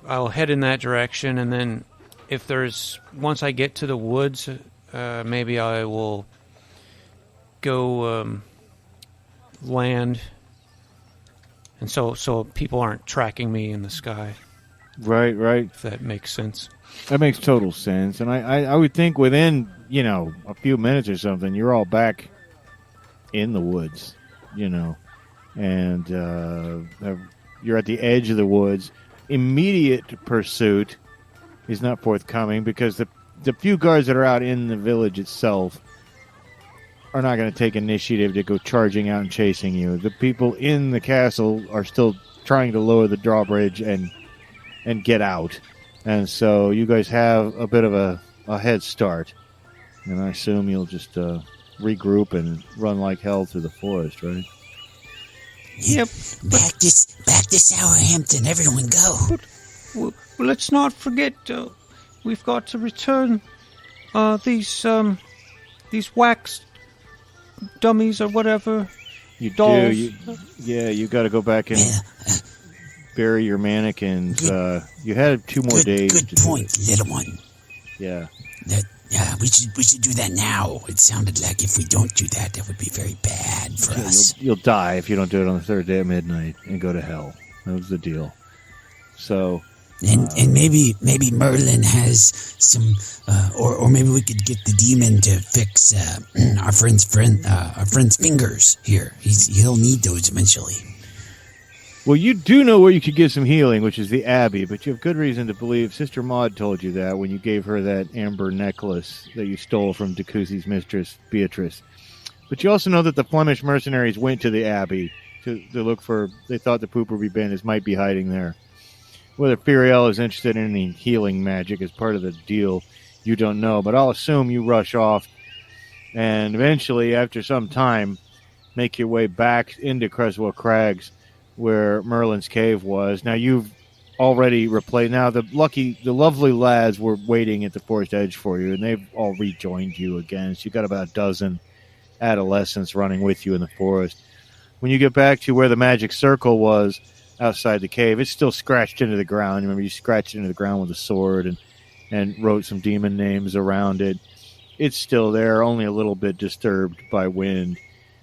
Speaker 1: I'll head in that direction, and then once I get to the woods, maybe I will go land, and so people aren't tracking me in the sky.
Speaker 3: Right.
Speaker 1: If that makes sense.
Speaker 3: That makes total sense. And I would think within, a few minutes or something, you're all back in the woods, and you're at the edge of the woods. Immediate pursuit is not forthcoming because the few guards that are out in the village itself are not going to take initiative to go charging out and chasing you. The people in the castle are still trying to lower the drawbridge and get out. And so you guys have a bit of a head start. And I assume you'll just regroup and run like hell through the forest, right?
Speaker 1: Yep.
Speaker 5: Back to Sourhampton. Everyone go.
Speaker 1: But let's not forget, we've got to return these wax dummies or whatever.
Speaker 3: You
Speaker 1: dolls.
Speaker 3: do. You got to go back and bury your mannequins. You had 2 more days.
Speaker 5: Good point, little one.
Speaker 3: Yeah.
Speaker 5: We should do that now. It sounded like if we don't do that, that would be very bad for us.
Speaker 3: You'll die if you don't do it on the 3rd day at midnight and go to hell. That was the deal. So.
Speaker 5: And maybe Merlin has some, or maybe we could get the demon to fix our friend's fingers here. He'll need those eventually.
Speaker 3: Well, you do know where you could get some healing, which is the Abbey, but you have good reason to believe Sister Maud told you that when you gave her that amber necklace that you stole from Decusi's mistress, Beatrice. But you also know that the Flemish mercenaries went to the Abbey to look for, they thought the Pooperby bandits might be hiding there. Whether Furiel is interested in any healing magic as part of the deal, you don't know, but I'll assume you rush off and eventually, after some time, make your way back into Creswell Crags, where Merlin's cave was. Now you've already replaced. Now the lovely lads were waiting at the forest edge for you, and they've all rejoined you again. So you got about a dozen adolescents running with you in the forest. when you get back to where the magic circle was outside the cave, it's still scratched into the ground. Remember, you scratched into the ground with a sword and wrote some demon names around it. It's still there, only a little bit disturbed by wind.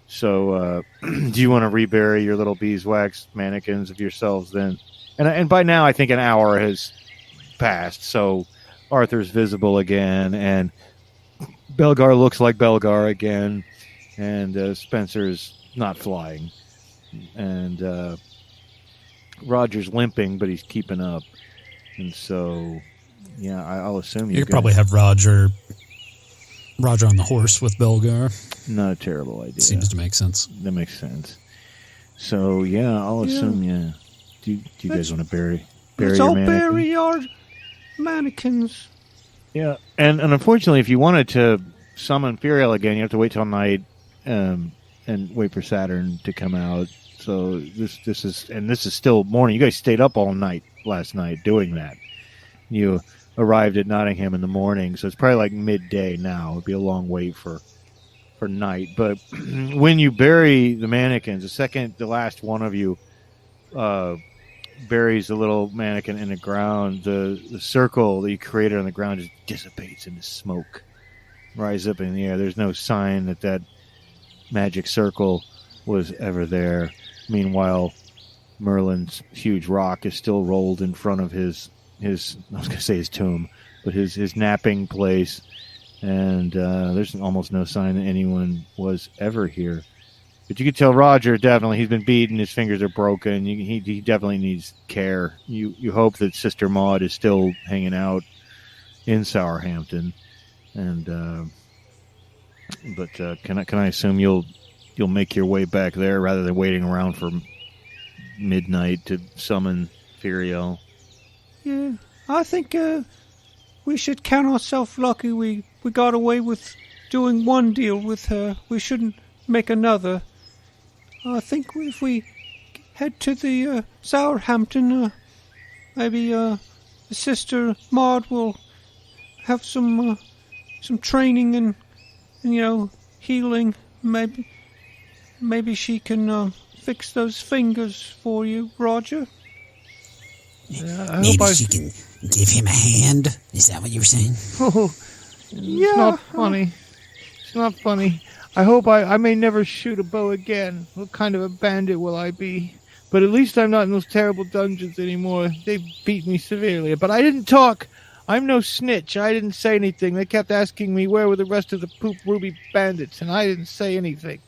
Speaker 3: So do you want to rebury your little beeswax mannequins of yourselves then? And by now, I think an hour has passed, so Arthur's visible again, and Belgar looks like Belgar again, and Spencer's not flying. And Roger's limping, but he's keeping up. And so, yeah, I'll assume
Speaker 4: you could probably have Roger on the horse with Belgar.
Speaker 3: Not a terrible idea.
Speaker 4: Seems to make sense.
Speaker 3: That makes sense. So, yeah, I'll assume, yeah. Do you guys want to bury
Speaker 1: let's
Speaker 3: your
Speaker 1: all
Speaker 3: mannequin?
Speaker 1: bury our mannequins.
Speaker 3: Yeah, and unfortunately, if you wanted to summon Furiel again, you have to wait till night and wait for Saturn to come out. So this is still morning. You guys stayed up all night last night doing that. You arrived at Nottingham in the morning, so it's probably like midday now. It'd be a long wait for night. But when you bury the mannequins, the last one of you buries the little mannequin in the ground, the circle that you created on the ground just dissipates into smoke, rise up in the air. There's no sign that magic circle was ever there. Meanwhile, Merlin's huge rock is still rolled in front of his I was going to say his tomb, but his napping place, and there's almost no sign that anyone was ever here. But you could tell Roger, definitely, he's been beaten, his fingers are broken, he definitely needs care. You hope that Sister Maud is still hanging out in Sourhampton, and but can I assume you'll make your way back there rather than waiting around for midnight to summon Furiel?
Speaker 1: Yeah, I think we should count ourselves lucky we got away with doing one deal with her. We shouldn't make another. I think if we head to the Sourhampton, maybe Sister Maud will have some training and healing. Maybe she can fix those fingers for you, Roger.
Speaker 5: Maybe she can give him a hand. Is that what you were saying?
Speaker 3: Oh, it's not funny. It's not funny. I hope I may never shoot a bow again. What kind of a bandit will I be? But at least I'm not in those terrible dungeons anymore. They beat me severely. But I didn't talk. I'm no snitch. I didn't say anything. They kept asking me where were the rest of the Poop Ruby bandits, and I didn't say anything.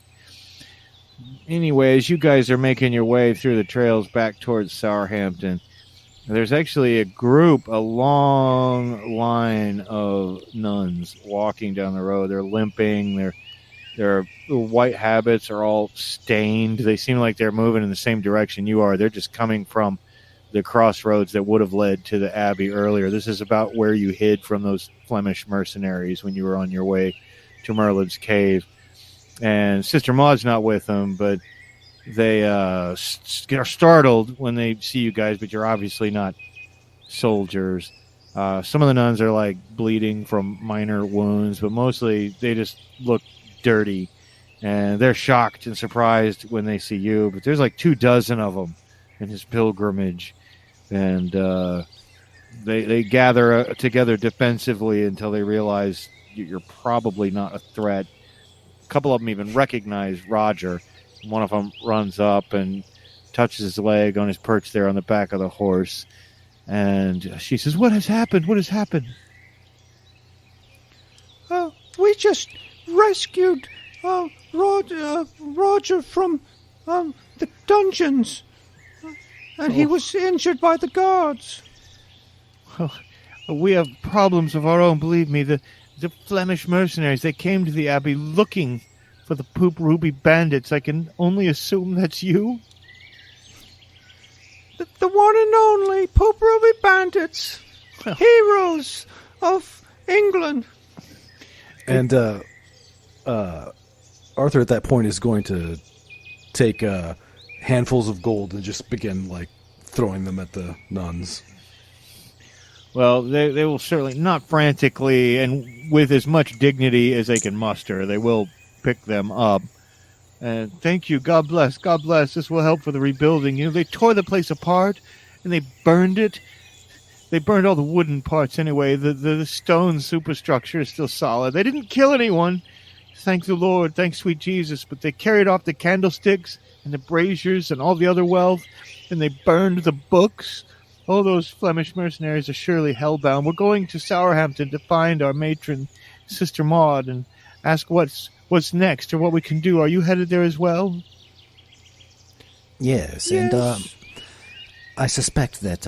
Speaker 3: Anyways, you guys are making your way through the trails back towards Sourhampton. There's actually a long line of nuns walking down the road. They're limping. Their white habits are all stained. They seem like they're moving in the same direction you are. They're just coming from the crossroads that would have led to the Abbey earlier. This is about where you hid from those Flemish mercenaries when you were on your way to Merlin's cave. And Sister Maud's not with them, but they are startled when they see you guys, but you're obviously not soldiers. Some of the nuns are like bleeding from minor wounds, but mostly they just look dirty, and they're shocked and surprised when they see you. But there's like 24 of them in his pilgrimage, and they gather together defensively until they realize you're probably not a threat. A couple of them even recognize Roger. One of them runs up and touches his leg on his perch there on the back of the horse. And she says, "What has happened? What has happened?"
Speaker 1: We just rescued Roger from the dungeons. And he was injured by the guards.
Speaker 3: Well, we have problems of our own, believe me. The Flemish mercenaries, they came to the Abbey looking for the Poop Ruby bandits. I can only assume that's you?
Speaker 1: The one and only Poop Ruby bandits. Well, heroes of England.
Speaker 2: And Arthur at that point is going to take handfuls of gold and just begin throwing them at the nuns.
Speaker 3: Well, they will certainly, not frantically and with as much dignity as they can muster, they will pick them up. And thank you. God bless. God bless. This will help for the rebuilding. You know, they tore the place apart and they burned it. They burned all the wooden parts anyway. The stone superstructure is still solid. They didn't kill anyone. Thank the Lord. Thank sweet Jesus. But they carried off the candlesticks and the braziers and all the other wealth. And they burned the books. All those Flemish mercenaries are surely hellbound. We're going to Sourhampton to find our matron, Sister Maud, and ask what's next or what we can do. Are you headed there as well?
Speaker 6: Yes. And I suspect that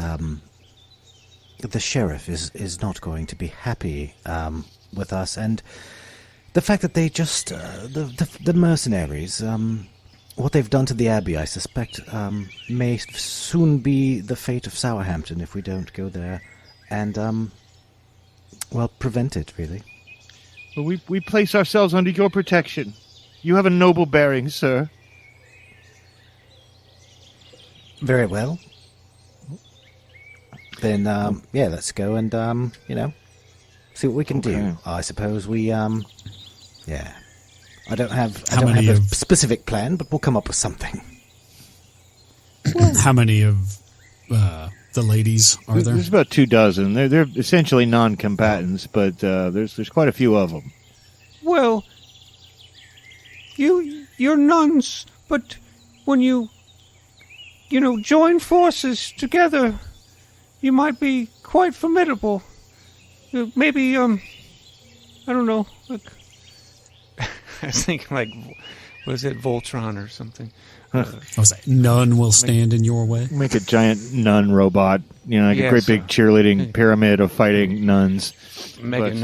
Speaker 6: the sheriff is not going to be happy with us, and the fact that they just the mercenaries, what they've done to the abbey, I suspect may soon be the fate of Sourhampton if we don't go there and prevent it, really.
Speaker 3: Well, we place ourselves under your protection. You have a noble bearing, sir.
Speaker 6: Very well. Then, let's go and, see what we can do. I suppose we, I don't have a specific plan, but we'll come up with something.
Speaker 4: How many of the ladies are there?
Speaker 3: There's about 24. They're essentially non-combatants, but there's quite a few of them.
Speaker 1: Well, you're nuns, but when you join forces together, you might be quite formidable. Maybe, I don't know, like, I was thinking, like, was it Voltron or something?
Speaker 4: I was like, none will stand in your way.
Speaker 3: Make a giant nun robot, like a great big cheerleading pyramid of fighting nuns. Mega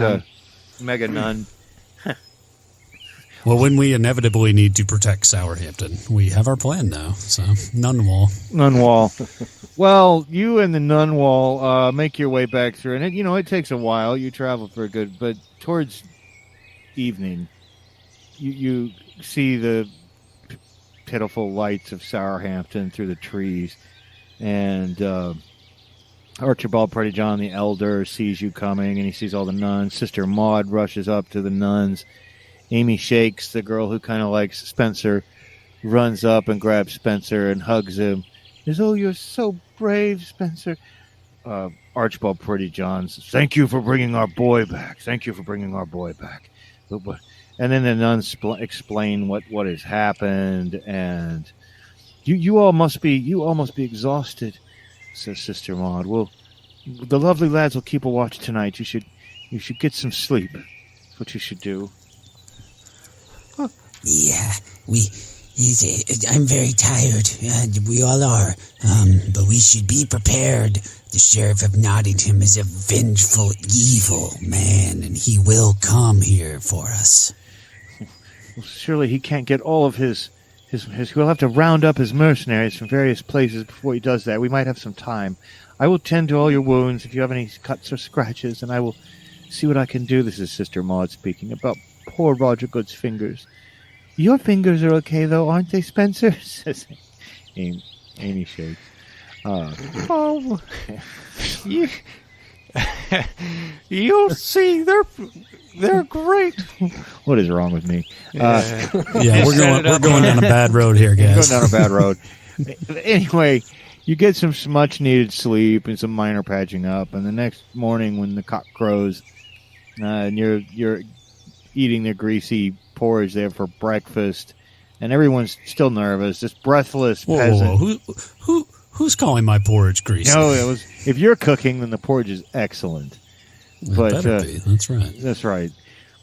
Speaker 3: nun.
Speaker 4: Well, when we inevitably need to protect Sourhampton, we have our plan now. So, nun wall.
Speaker 3: Nun wall. Well, you and the nun wall make your way back through, and it takes a while. You travel for a good, but towards evening, you see the pitiful lights of Sourhampton through the trees, and Archibald Prettyjohn the elder sees you coming, and he sees all the nuns. Sister Maud rushes up to the nuns. Amy Shakes, the girl who kind of likes Spencer, runs up and grabs Spencer and hugs him. Says, "Oh, you're so brave, Spencer." Archibald Prettyjohn says, "Thank you for bringing our boy back. Thank you for bringing our boy back." And then the nuns explain what has happened, and you all must be exhausted, says Sister Maud. Well, the lovely lads will keep a watch tonight. You should get some sleep. That's what you should do.
Speaker 5: Yeah, I'm very tired. We all are. But we should be prepared. The Sheriff of Nottingham is a vengeful, evil man, and he will come here for us.
Speaker 3: Well, surely he can't get all of his. We'll have to round up his mercenaries from various places before he does that. We might have some time. I will tend to all your wounds if you have any cuts or scratches, and I will see what I can do. This is Sister Maud speaking about poor Roger Goode's fingers. Your fingers are okay, though, aren't they, Spencer? Says Amy Shakes.
Speaker 1: You'll see, they're great.
Speaker 3: What is wrong with me?
Speaker 4: We're going down a bad road here, guys.
Speaker 3: Going down a bad road. Anyway, you get some much needed sleep and some minor patching up, and the next morning when the cock crows, and you're eating their greasy porridge there for breakfast, and everyone's still nervous. This breathless peasant.
Speaker 4: Who's calling my porridge greasy?
Speaker 3: No, if you're cooking, then the porridge is excellent. But
Speaker 4: better be. That's right.
Speaker 3: That's right.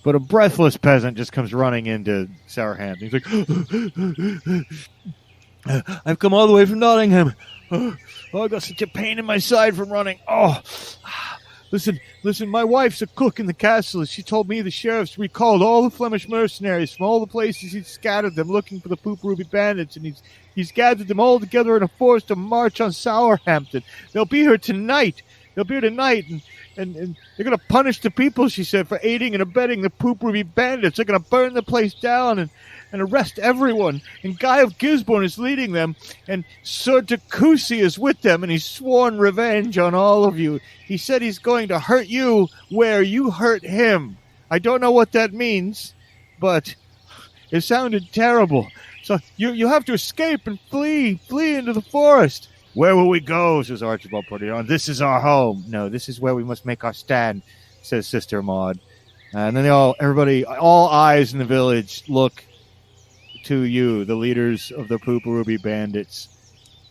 Speaker 3: But a breathless peasant just comes running into Sourhampton. He's like, "I've come all the way from Nottingham. Oh, I got such a pain in my side from running. Oh, Listen, my wife's a cook in the castle. She told me the sheriff's recalled all the Flemish mercenaries from all the places he's scattered them looking for the Poop Ruby bandits, and he's gathered them all together in a force to march on Sourhampton. They'll be here tonight. And they're going to punish the people," she said, "for aiding and abetting the Poop Ruby bandits. They're going to burn the place down and arrest everyone. And Guy of Gisborne is leading them, and Sir Decussy is with them, and he's sworn revenge on all of you. He said he's going to hurt you where you hurt him." I don't know what that means, but it sounded terrible. So you have to escape and flee into the forest. Where will we go, says Archibald Portillon. This is our home. No, this is where we must make our stand, says Sister Maud. And then all eyes in the village look to you, the leaders of the Pooparubi bandits,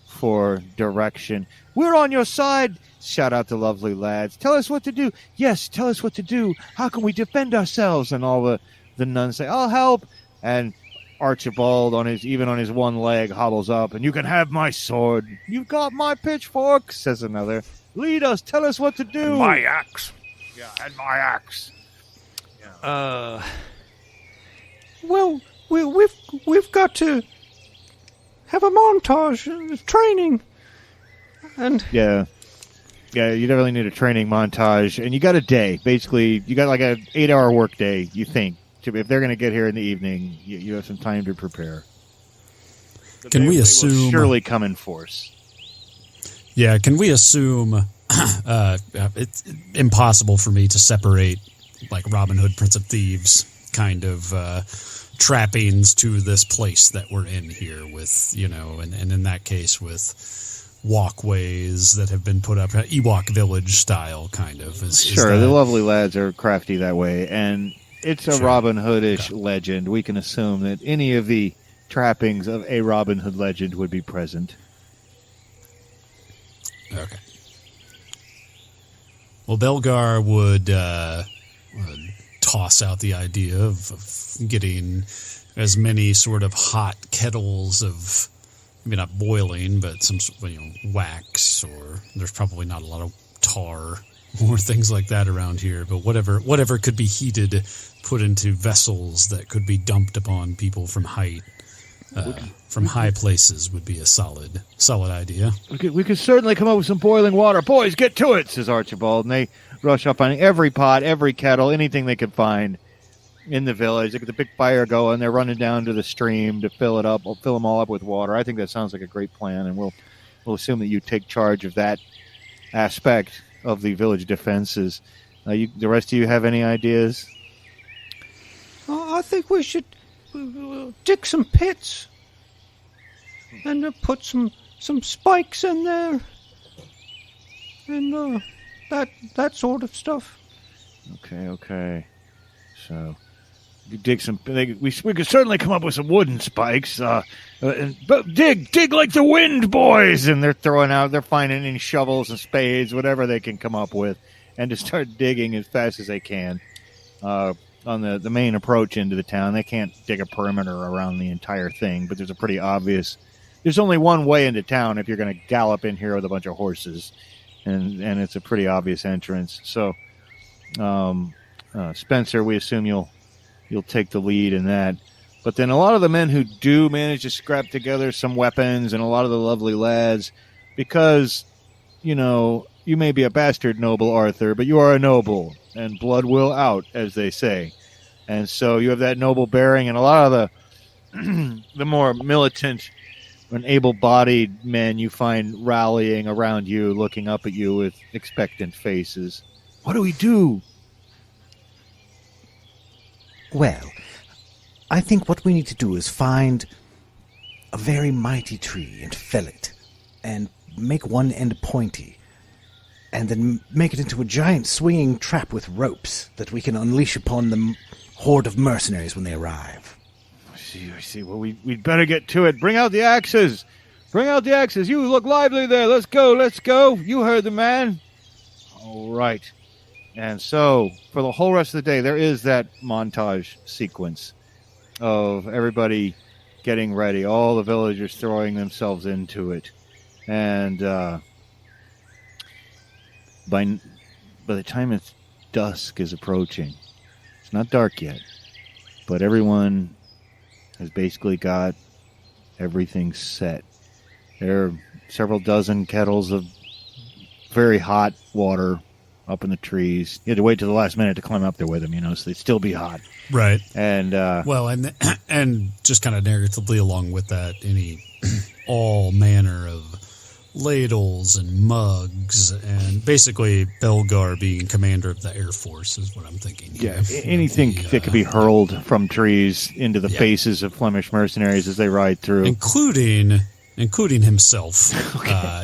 Speaker 3: for direction. We're on your side, shout out the lovely lads. Tell us what to do. Yes, tell us what to do. How can we defend ourselves? And all the nuns say, I'll help. And Archibald, on his one leg, hobbles up, and you can have my sword. You've got my pitchfork, says another. Lead us, tell us what to do.
Speaker 7: And my axe.
Speaker 3: Yeah, and my axe.
Speaker 1: Well, we've got to have a montage of training, and
Speaker 3: yeah, you definitely need a training montage, and you got a day. Basically, you got like an 8-hour work day. You think if they're going to get here in the evening, you have some time to prepare.
Speaker 4: Can we assume
Speaker 3: they will surely come in force?
Speaker 4: Yeah, can we assume it's impossible for me to separate like Robin Hood, Prince of Thieves kind of trappings to this place that we're in here with, and in that case with walkways that have been put up, Ewok village style kind of.
Speaker 3: Sure, the lovely lads are crafty that way, and it's a Robin Hood-ish legend. We can assume that any of the trappings of a Robin Hood legend would be present.
Speaker 4: Okay. Well, Belgar would toss out the idea of getting as many sort of hot kettles of, maybe not boiling, but some wax, or there's probably not a lot of tar or things like that around here, but whatever could be heated, put into vessels that could be dumped upon people from high places would be a solid idea.
Speaker 3: We could certainly come up with some boiling water. Boys, get to it, says Archibald, and they rush up on every pot, every kettle, anything they could find in the village. They get the big fire going. They're running down to the stream to fill it up. We'll fill them all up with water. I think that sounds like a great plan, and we'll assume that you take charge of that aspect of the village defenses. The rest of you have any ideas?
Speaker 1: I think we should dig some pits and put some spikes in there and that sort of stuff.
Speaker 3: Okay. So you dig some. We could certainly come up with some wooden spikes. But dig like the wind, boys! And they're finding any shovels and spades, whatever they can come up with, and to start digging as fast as they can on the main approach into the town. They can't dig a perimeter around the entire thing, but there's only one way into town if you're going to gallop in here with a bunch of horses, and it's a pretty obvious entrance. So, Spencer, we assume you'll take the lead in that. But then a lot of the men who do manage to scrap together some weapons, and a lot of the lovely lads, because, you may be a bastard noble, Arthur, but you are a noble, and blood will out, as they say. And so you have that noble bearing, and a lot of the more militant and able-bodied men you find rallying around you, looking up at you with expectant faces. What do we do?
Speaker 6: Well, I think what we need to do is find a very mighty tree and fell it, and make one end pointy, and then make it into a giant swinging trap with ropes that we can unleash upon the horde of mercenaries when they arrive.
Speaker 3: I see. Well, we'd better get to it. Bring out the axes. You look lively there. Let's go. You heard the man. All right. And so, for the whole rest of the day, there is that montage sequence of everybody getting ready, all the villagers throwing themselves into it. And by the time dusk is approaching, it's not dark yet, but everyone has basically got everything set. There are several dozen kettles of very hot water up in the trees. You had to wait till the last minute to climb up there with them, so they'd still be hot.
Speaker 4: Right.
Speaker 3: And
Speaker 4: and just kind of narratively along with that, all manner of ladles and mugs, and basically Belgar being commander of the Air Force is what I'm thinking.
Speaker 3: Yeah, anything that could be hurled from trees into the faces of Flemish mercenaries as they ride through.
Speaker 4: Including himself,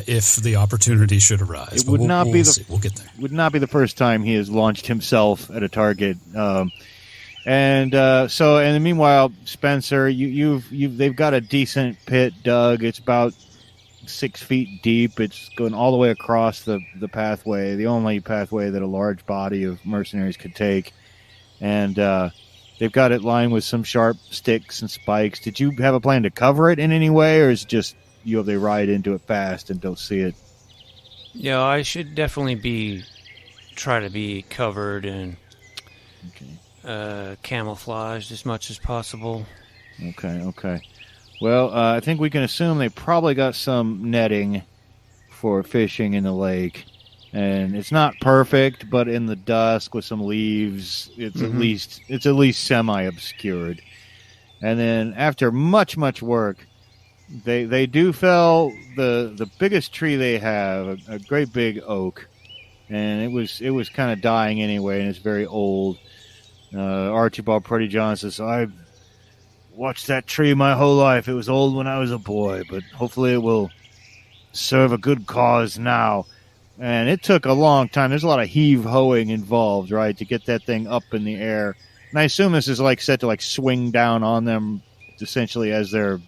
Speaker 4: if the opportunity should arise.
Speaker 3: It would not be the
Speaker 4: we'll get there.
Speaker 3: Would not be the first time he has launched himself at a target. And meanwhile, Spencer, they've got a decent pit dug. It's about 6 feet deep. It's going all the way across the pathway, the only pathway that a large body of mercenaries could take. And they've got it lined with some sharp sticks and spikes. Did you have a plan to cover it in any way, or is it just they ride into it fast and don't see it?
Speaker 1: Yeah, I should definitely try to be covered and camouflaged as much as possible.
Speaker 3: Okay. Well, I think we can assume they probably got some netting for fishing in the lake. And it's not perfect, but in the dusk with some leaves, it's at least semi-obscured. And then after much work, they do fell the biggest tree they have, a great big oak, and it was kind of dying anyway, and it's very old. Archibald Prettyjohn says, "I've watched that tree my whole life. It was old when I was a boy, but hopefully it will serve a good cause now." And it took a long time. There's a lot of heave-hoeing involved, right, to get that thing up in the air. And I assume this is set to swing down on them, essentially as they're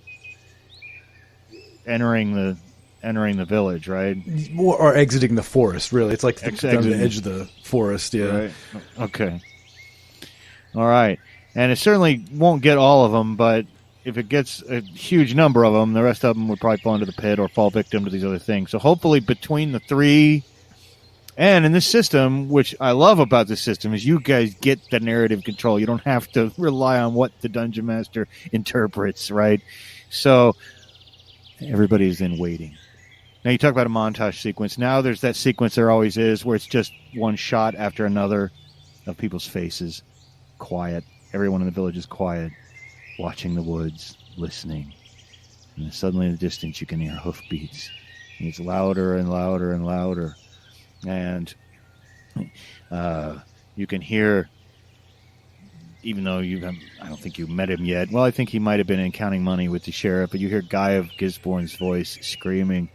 Speaker 3: entering the village, right?
Speaker 2: Or exiting the forest. Really, it's like down the edge of the forest. Yeah.
Speaker 3: Right. Okay. All right. And it certainly won't get all of them, but if it gets a huge number of them, the rest of them would probably fall into the pit or fall victim to these other things. So hopefully between the three, and in this system, which I love about this system, is you guys get the narrative control. You don't have to rely on what the Dungeon Master interprets, right? So everybody's then waiting. Now you talk about a montage sequence. Now there's that sequence there always is where it's just one shot after another of people's faces. Quiet. Everyone in the village is quiet. Watching the woods, listening. And then suddenly in the distance you can hear hoofbeats. And it's louder and louder and louder. And you can hear, even though I don't think you've met him yet. Well, I think he might have been in Counting Money with the sheriff, but you hear Guy of Gisborne's voice screaming,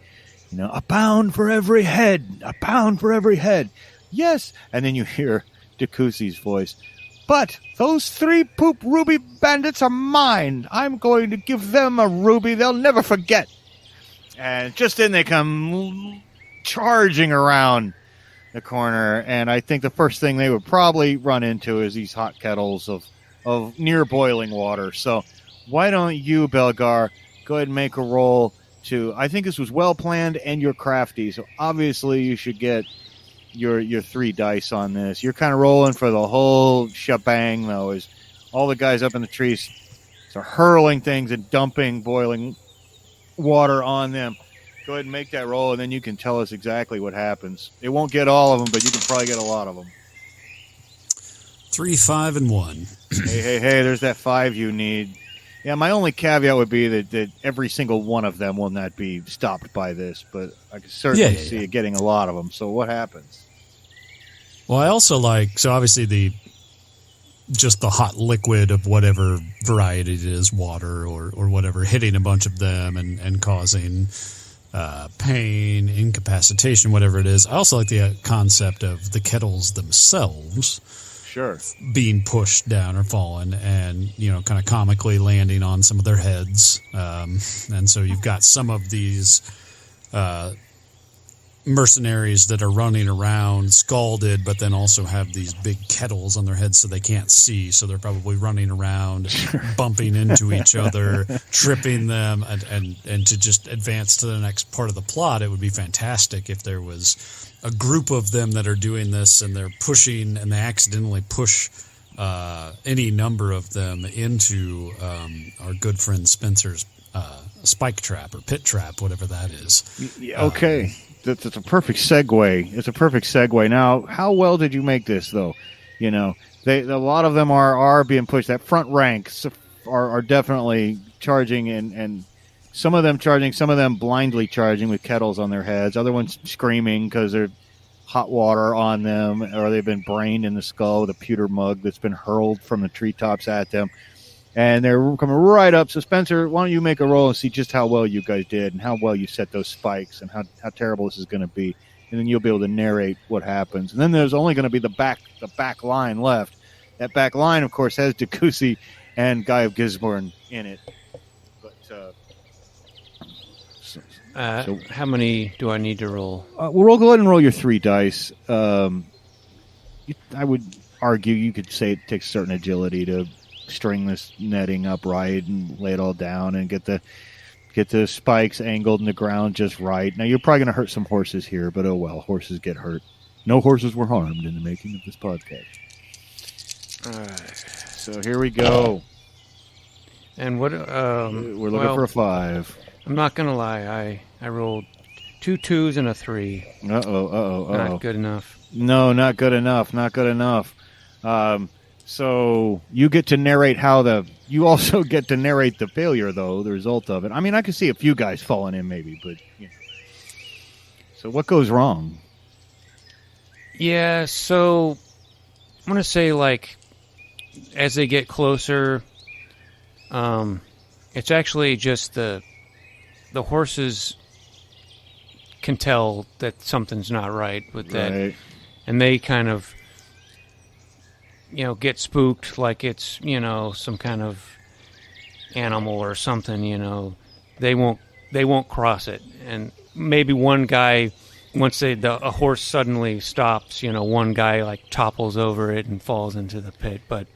Speaker 3: "A pound for every head! A pound for every head!" Yes! And then you hear DeCousey's voice, "But those 3 poop ruby bandits are mine. I'm going to give them a ruby they'll never forget." And just then they come charging around the corner, and I think the first thing they would probably run into is these hot kettles of near boiling water. So why don't you, Belgar, go ahead and make a roll to... I think this was well planned, and you're crafty, so obviously you should get your 3 dice on this. You're kind of rolling for the whole shebang, though, as all the guys up in the trees are hurling things and dumping boiling water on them. Go ahead and make that roll, and then you can tell us exactly what happens. It won't get all of them, but you can probably get a lot of them.
Speaker 4: 3, 5, and 1.
Speaker 3: Hey, there's that 5 you need. Yeah, my only caveat would be that every single one of them will not be stopped by this, but I can certainly see it getting a lot of them. So what happens?
Speaker 4: Well, I also so obviously just the hot liquid of whatever variety it is, water or whatever, hitting a bunch of them and causing pain, incapacitation, whatever it is. I also like the concept of the kettles themselves being pushed down or fallen and, kind of comically landing on some of their heads. And so you've got some of these mercenaries that are running around scalded, but then also have these big kettles on their heads so they can't see. So they're probably running around, bumping into each other, tripping them, and to just advance to the next part of the plot, it would be fantastic if there was a group of them that are doing this and they're pushing and they accidentally push any number of them into our good friend Spencer's spike trap or pit trap, whatever that is.
Speaker 3: Okay. That's a perfect segue. It's a perfect segue. Now, how well did you make this, though? A lot of them are being pushed. That front ranks are definitely charging and Some of them charging, some of them blindly charging with kettles on their heads. Other ones screaming because they're hot water on them, or they've been brained in the skull with a pewter mug that's been hurled from the treetops at them. And they're coming right up. So, Spencer, why don't you make a roll and see just how well you guys did and how well you set those spikes and how terrible this is going to be. And then you'll be able to narrate what happens. And then there's only going to be the back line left. That back line, of course, has Decussy and Guy of Gisborne in it. But
Speaker 1: how many do I need to roll?
Speaker 3: Well, go ahead and roll your 3 dice. I would argue you could say it takes certain agility to string this netting upright and lay it all down and get the spikes angled in the ground just right. Now, you're probably going to hurt some horses here, but oh well, horses get hurt. No horses were harmed in the making of this podcast. All right, so here we go.
Speaker 1: And what?
Speaker 3: We're looking for a 5.
Speaker 1: I'm not gonna lie. I rolled 2 2s and a 3. Not good enough.
Speaker 3: No, not good enough. Not good enough. So you get to narrate you also get to narrate the failure, though, the result of it. I mean, I could see a few guys falling in, maybe, but you know. So what goes wrong?
Speaker 1: Yeah, so I'm gonna say, like, as they get closer, it's actually just the horses can tell that something's not right with that,
Speaker 3: right.
Speaker 1: And they kind of, get spooked, like it's, some kind of animal or something. They won't cross it, and maybe one guy, once a horse suddenly stops, one guy like topples over it and falls into the pit, but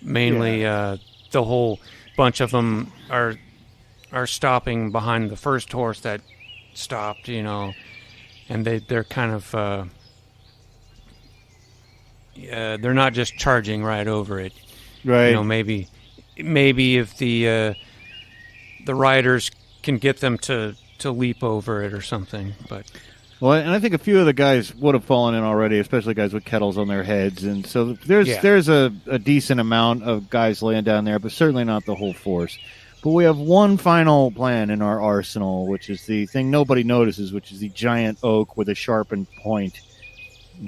Speaker 1: mainly the whole bunch of them are stopping behind the first horse that stopped, and they're kind of they're not just charging right over it,
Speaker 3: right?
Speaker 1: Maybe if the riders can get them to leap over it or something, but.
Speaker 3: Well, and I think a few of the guys would have fallen in already, especially guys with kettles on their heads, and so there's a decent amount of guys laying down there, but certainly not the whole force. But we have one final plan in our arsenal, which is the thing nobody notices, which is the giant oak with a sharpened point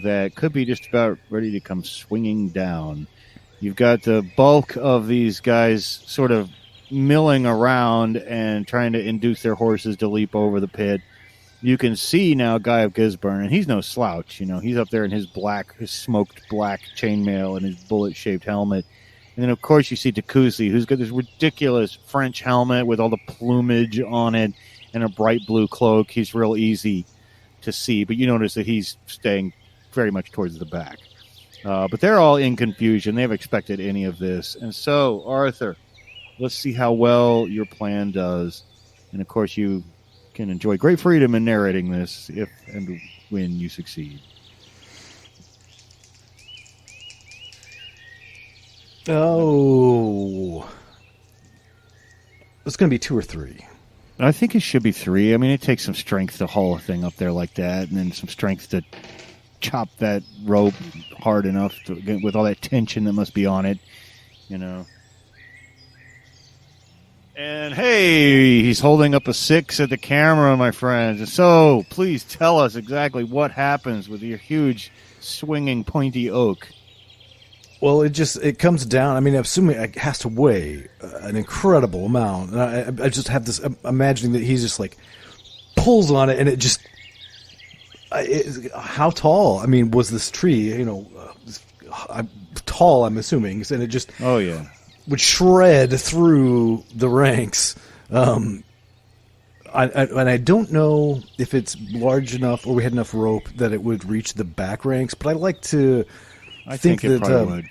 Speaker 3: that could be just about ready to come swinging down. You've got the bulk of these guys sort of milling around and trying to induce their horses to leap over the pit. You can see now Guy of Gisborne, and he's no slouch. He's up there in his smoked black chainmail and his bullet-shaped helmet. And then, of course, you see Decussy, who's got this ridiculous French helmet with all the plumage on it and a bright blue cloak. He's real easy to see, but you notice that he's staying very much towards the back. But they're all in confusion. They haven't expected any of this. And so, Arthur, let's see how well your plan does. And, of course, you can enjoy great freedom in narrating this if and when you succeed.
Speaker 2: Oh, it's going to be 2 or 3.
Speaker 3: I think it should be 3. I mean, it takes some strength to haul a thing up there like that, and then some strength to chop that rope hard enough with all that tension that must be on it, And hey, he's holding up a 6 at the camera, my friends. So please tell us exactly what happens with your huge swinging pointy oak.
Speaker 2: Well, it comes down. I mean, I'm assuming it has to weigh an incredible amount. And I just have this imagining that he's just like pulls on it, and it just. How tall? I mean, was this tree? Tall. I'm assuming, and it just.
Speaker 3: Oh yeah.
Speaker 2: Would shred through the ranks. And I don't know if it's large enough or we had enough rope that it would reach the back ranks, but I'd like to.
Speaker 3: I think it probably would.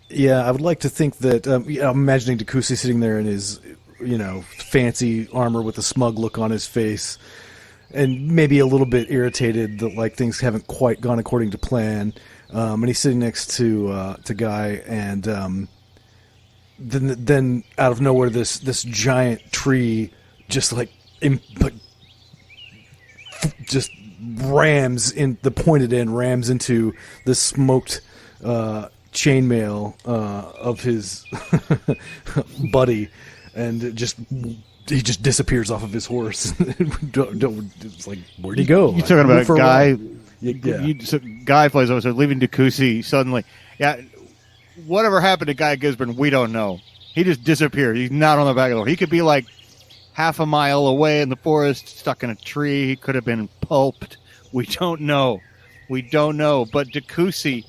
Speaker 2: Yeah, I would like to think that. I'm imagining Decussy sitting there in his, fancy armor with a smug look on his face, and maybe a little bit irritated that things haven't quite gone according to plan. And he's sitting next to Guy, and then out of nowhere, this giant tree just just rams in the pointed end, rams into the smoked chainmail of his buddy, and it just he just disappears off of his horse. It's like, where'd he go?
Speaker 3: You're talking about a guy.
Speaker 2: Yeah.
Speaker 3: Guy flies over, so leaving Decousy suddenly. Yeah, whatever happened to Guy Gisborne, we don't know. He just disappeared. He's not on the back of the horse. He could be like half a mile away in the forest, stuck in a tree. He could have been pulped. We don't know. But Decousy,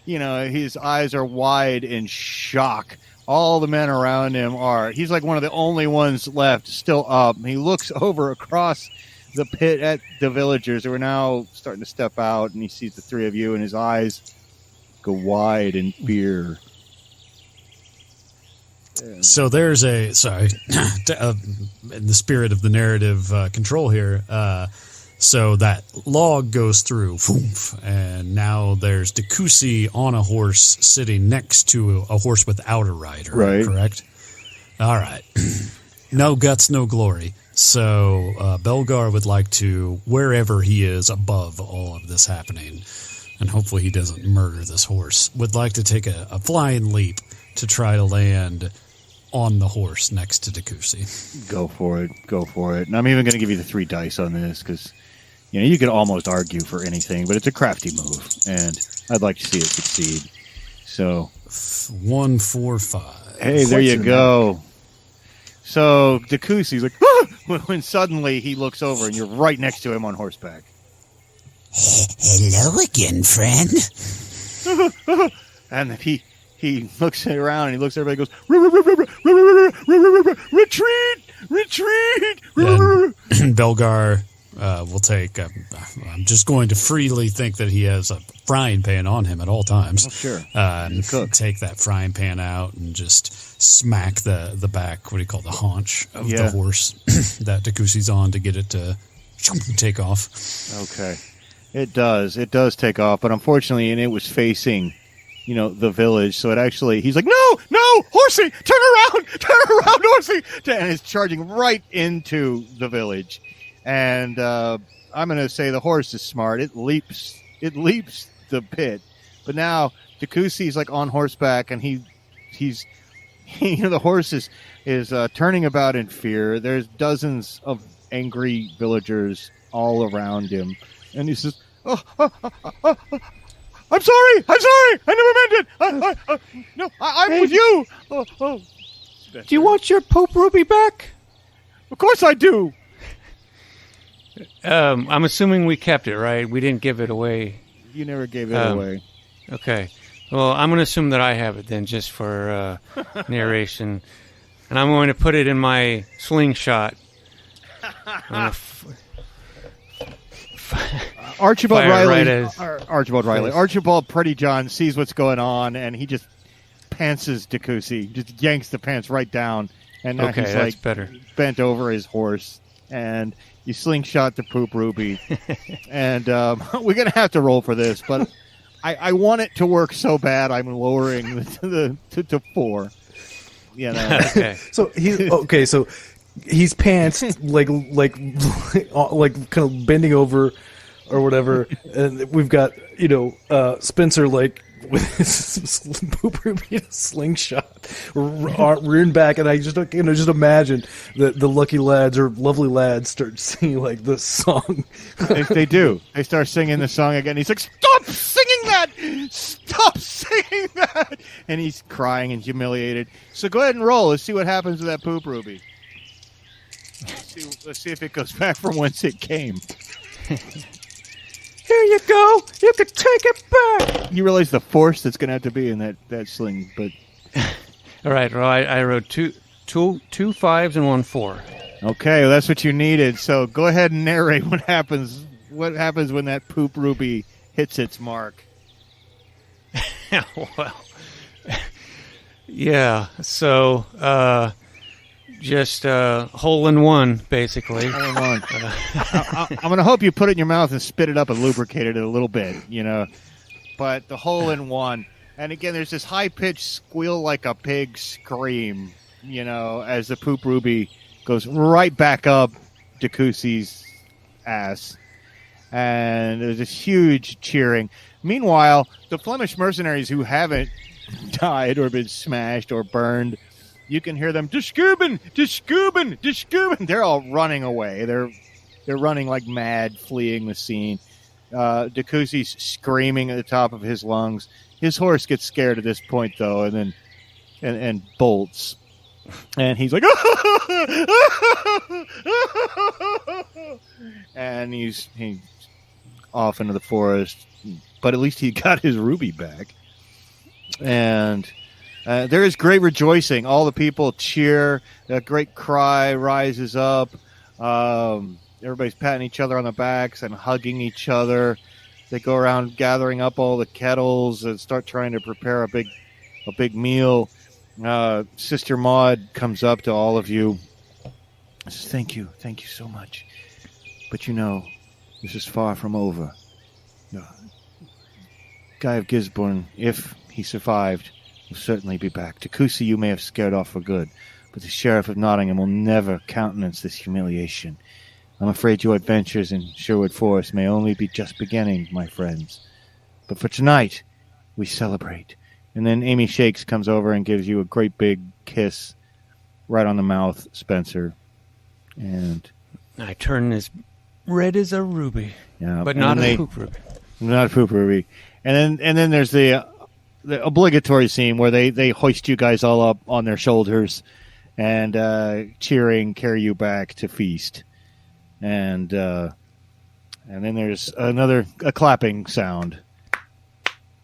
Speaker 3: his eyes are wide in shock. All the men around him are. He's like one of the only ones left still up. He looks over across the pit at the villagers who are now starting to step out, and he sees the three of you, and his eyes go wide in fear.
Speaker 4: So there's in the spirit of the narrative control here, so that log goes through, and now there's Decousy on a horse sitting next to a horse without a rider,
Speaker 3: right?
Speaker 4: Correct? All right. No guts, no glory. So Belgar would like to, wherever he is above all of this happening, and hopefully he doesn't murder this horse, would like to take a flying leap to try to land on the horse next to Decousy.
Speaker 3: Go for it. And I'm even going to give you the 3 dice on this because, you could almost argue for anything, but it's a crafty move, and I'd like to see it succeed. So
Speaker 4: 1, 4, 5.
Speaker 3: Hey, there you go. So Decousy's like, ah! when suddenly he looks over and you're right next to him on horseback.
Speaker 5: Hello again, friend.
Speaker 3: And he looks around and he looks at everybody and goes, retreat.
Speaker 4: And Belgar will take, I'm just going to freely think that he has a frying pan on him at all times.
Speaker 3: Oh, sure.
Speaker 4: And take that frying pan out and just smack the back, what do you call it, the haunch of the horse that Decousy's on to get it to take off.
Speaker 3: Okay. It does take off, but unfortunately, and it was facing, the village, so it actually, he's like, no, horsey, turn around, horsey, and it's charging right into the village. And I'm going to say the horse is smart. It leaps the pit, but now Decousy's like on horseback, and he's the horse is turning about in fear. There's dozens of angry villagers all around him, and he says, I'm sorry, I never meant it. No, I'm with you.
Speaker 1: Do you want your Pope Ruby back?
Speaker 3: Of course I do.
Speaker 1: I'm assuming we kept it, right? We didn't give it away.
Speaker 3: You never gave it away.
Speaker 1: Okay. Well, I'm going to assume that I have it then, just for narration. And I'm going to put it in my slingshot.
Speaker 3: Archibald Riley.
Speaker 1: Right
Speaker 3: Archibald Riley. Archibald Prettyjohn sees what's going on, and he just pantses Decousy, just yanks the pants right down, and now he's like
Speaker 1: better.
Speaker 3: Bent over his horse, and you slingshot the Poop Ruby, and we're gonna have to roll for this, but I want it to work so bad. I'm lowering to 4.
Speaker 1: Okay.
Speaker 2: So he's pants like kind of bending over or whatever, and we've got Spencer like with his Poop Ruby in a slingshot, rearing back, and I just just imagine the lucky lads or lovely lads start singing like this song.
Speaker 3: They do. They start singing the song again. He's like, "Stop singing that! Stop singing that!" And he's crying and humiliated. So go ahead and roll. Let's see what happens with that Poop Ruby. Let's see if it goes back from whence it came.
Speaker 1: Here you go. You can take it back.
Speaker 3: You realize the force that's going to have to be in that sling, but
Speaker 1: all right. Well, I wrote two 5s and 1 4.
Speaker 3: Okay, well, that's what you needed. So go ahead and narrate what happens. What happens when that Poop Ruby hits its mark?
Speaker 1: Well, yeah. So. Just hole in one, basically.
Speaker 3: Hole in one. I'm going to hope you put it in your mouth and spit it up and lubricate it a little bit, But the hole in one. And again, there's this high-pitched squeal like a pig scream, as the Poop Ruby goes right back up Decousy's ass. And there's this huge cheering. Meanwhile, the Flemish mercenaries who haven't died or been smashed or burned, you can hear them, "Discuben, discuben, discuben." They're all running away. They're running like mad, fleeing the scene. Decusi's screaming at the top of his lungs. His horse gets scared at this point, though, and then bolts. And he's like, and he's off into the forest. But at least he got his ruby back. And there is great rejoicing. All the people cheer. A great cry rises up. Everybody's patting each other on the backs and hugging each other. They go around gathering up all the kettles and start trying to prepare a big meal. Sister Maud comes up to all of you and says, thank you so much. But this is far from over. Guy of Gisborne, if he survived, will certainly be back. Decusi you may have scared off for good, but the Sheriff of Nottingham will never countenance this humiliation. I'm afraid your adventures in Sherwood Forest may only be just beginning, my friends. But for tonight, we celebrate. And then Amy Shakes comes over and gives you a great big kiss right on the mouth, Spencer. And
Speaker 1: I turn as red as a ruby,
Speaker 3: yeah,
Speaker 1: but not a poop ruby.
Speaker 3: Not a poop ruby. And then there's the obligatory scene where they hoist you guys all up on their shoulders and cheering, carry you back to feast. And then there's a clapping sound.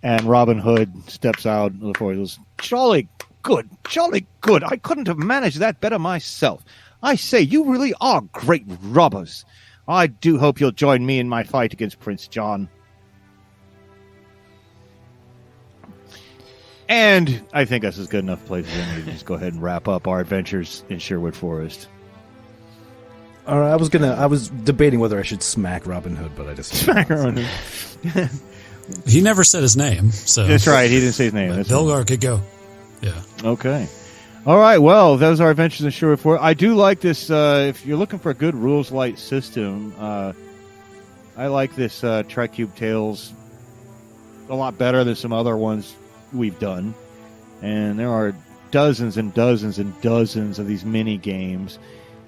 Speaker 3: And Robin Hood steps out of the forest. Jolly good. I couldn't have managed that better myself. I say, you really are great robbers. I do hope you'll join me in my fight against Prince John. And I think that's as good enough place as any to just go ahead and wrap up our adventures in Sherwood Forest.
Speaker 2: All right, I was debating whether I should smack Robin Hood, but I just
Speaker 3: smack Robin Hood.
Speaker 4: He never said his name, so
Speaker 3: that's right. He didn't say his name.
Speaker 4: Bilgar could go. Yeah.
Speaker 3: Okay. All right. Well, those are adventures in Sherwood Forest. I do like this. If you're looking for a good rules light system, I like this Tricube Tales a lot better than some other ones we've done. And there are dozens and dozens and dozens of these mini games.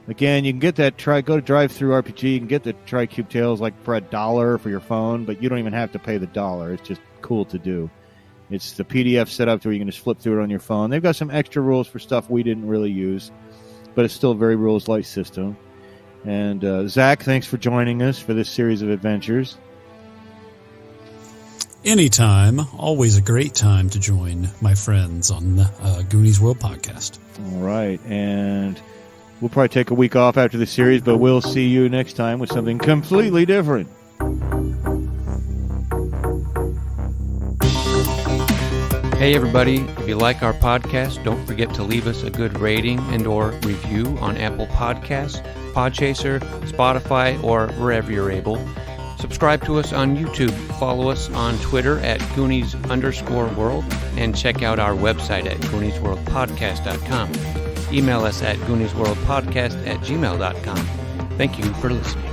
Speaker 3: Again, you can get that go to Drive-Thru RPG. You can get the Tricube Tales like for $1 for your phone, but you don't even have to pay the $1. It's just cool to do. It's the PDF set up to where you can just flip through it on your phone. They've got some extra rules for stuff we didn't really use, but it's still a very rules-light system. And Zach, thanks for joining us for this series of adventures.
Speaker 4: Anytime. Always a great time to join my friends on the Goonies World podcast.
Speaker 3: All right. And we'll probably take a week off after the series, but we'll see you next time with something completely different.
Speaker 1: Hey everybody, if you like our podcast, don't forget to leave us a good rating and or review on Apple Podcasts, Podchaser, Spotify, or wherever you're able. Subscribe to us on YouTube, follow us on Twitter at Goonies_world, and check out our website at GooniesWorldPodcast.com. Email us at GooniesWorldPodcast@gmail.com. Thank you for listening.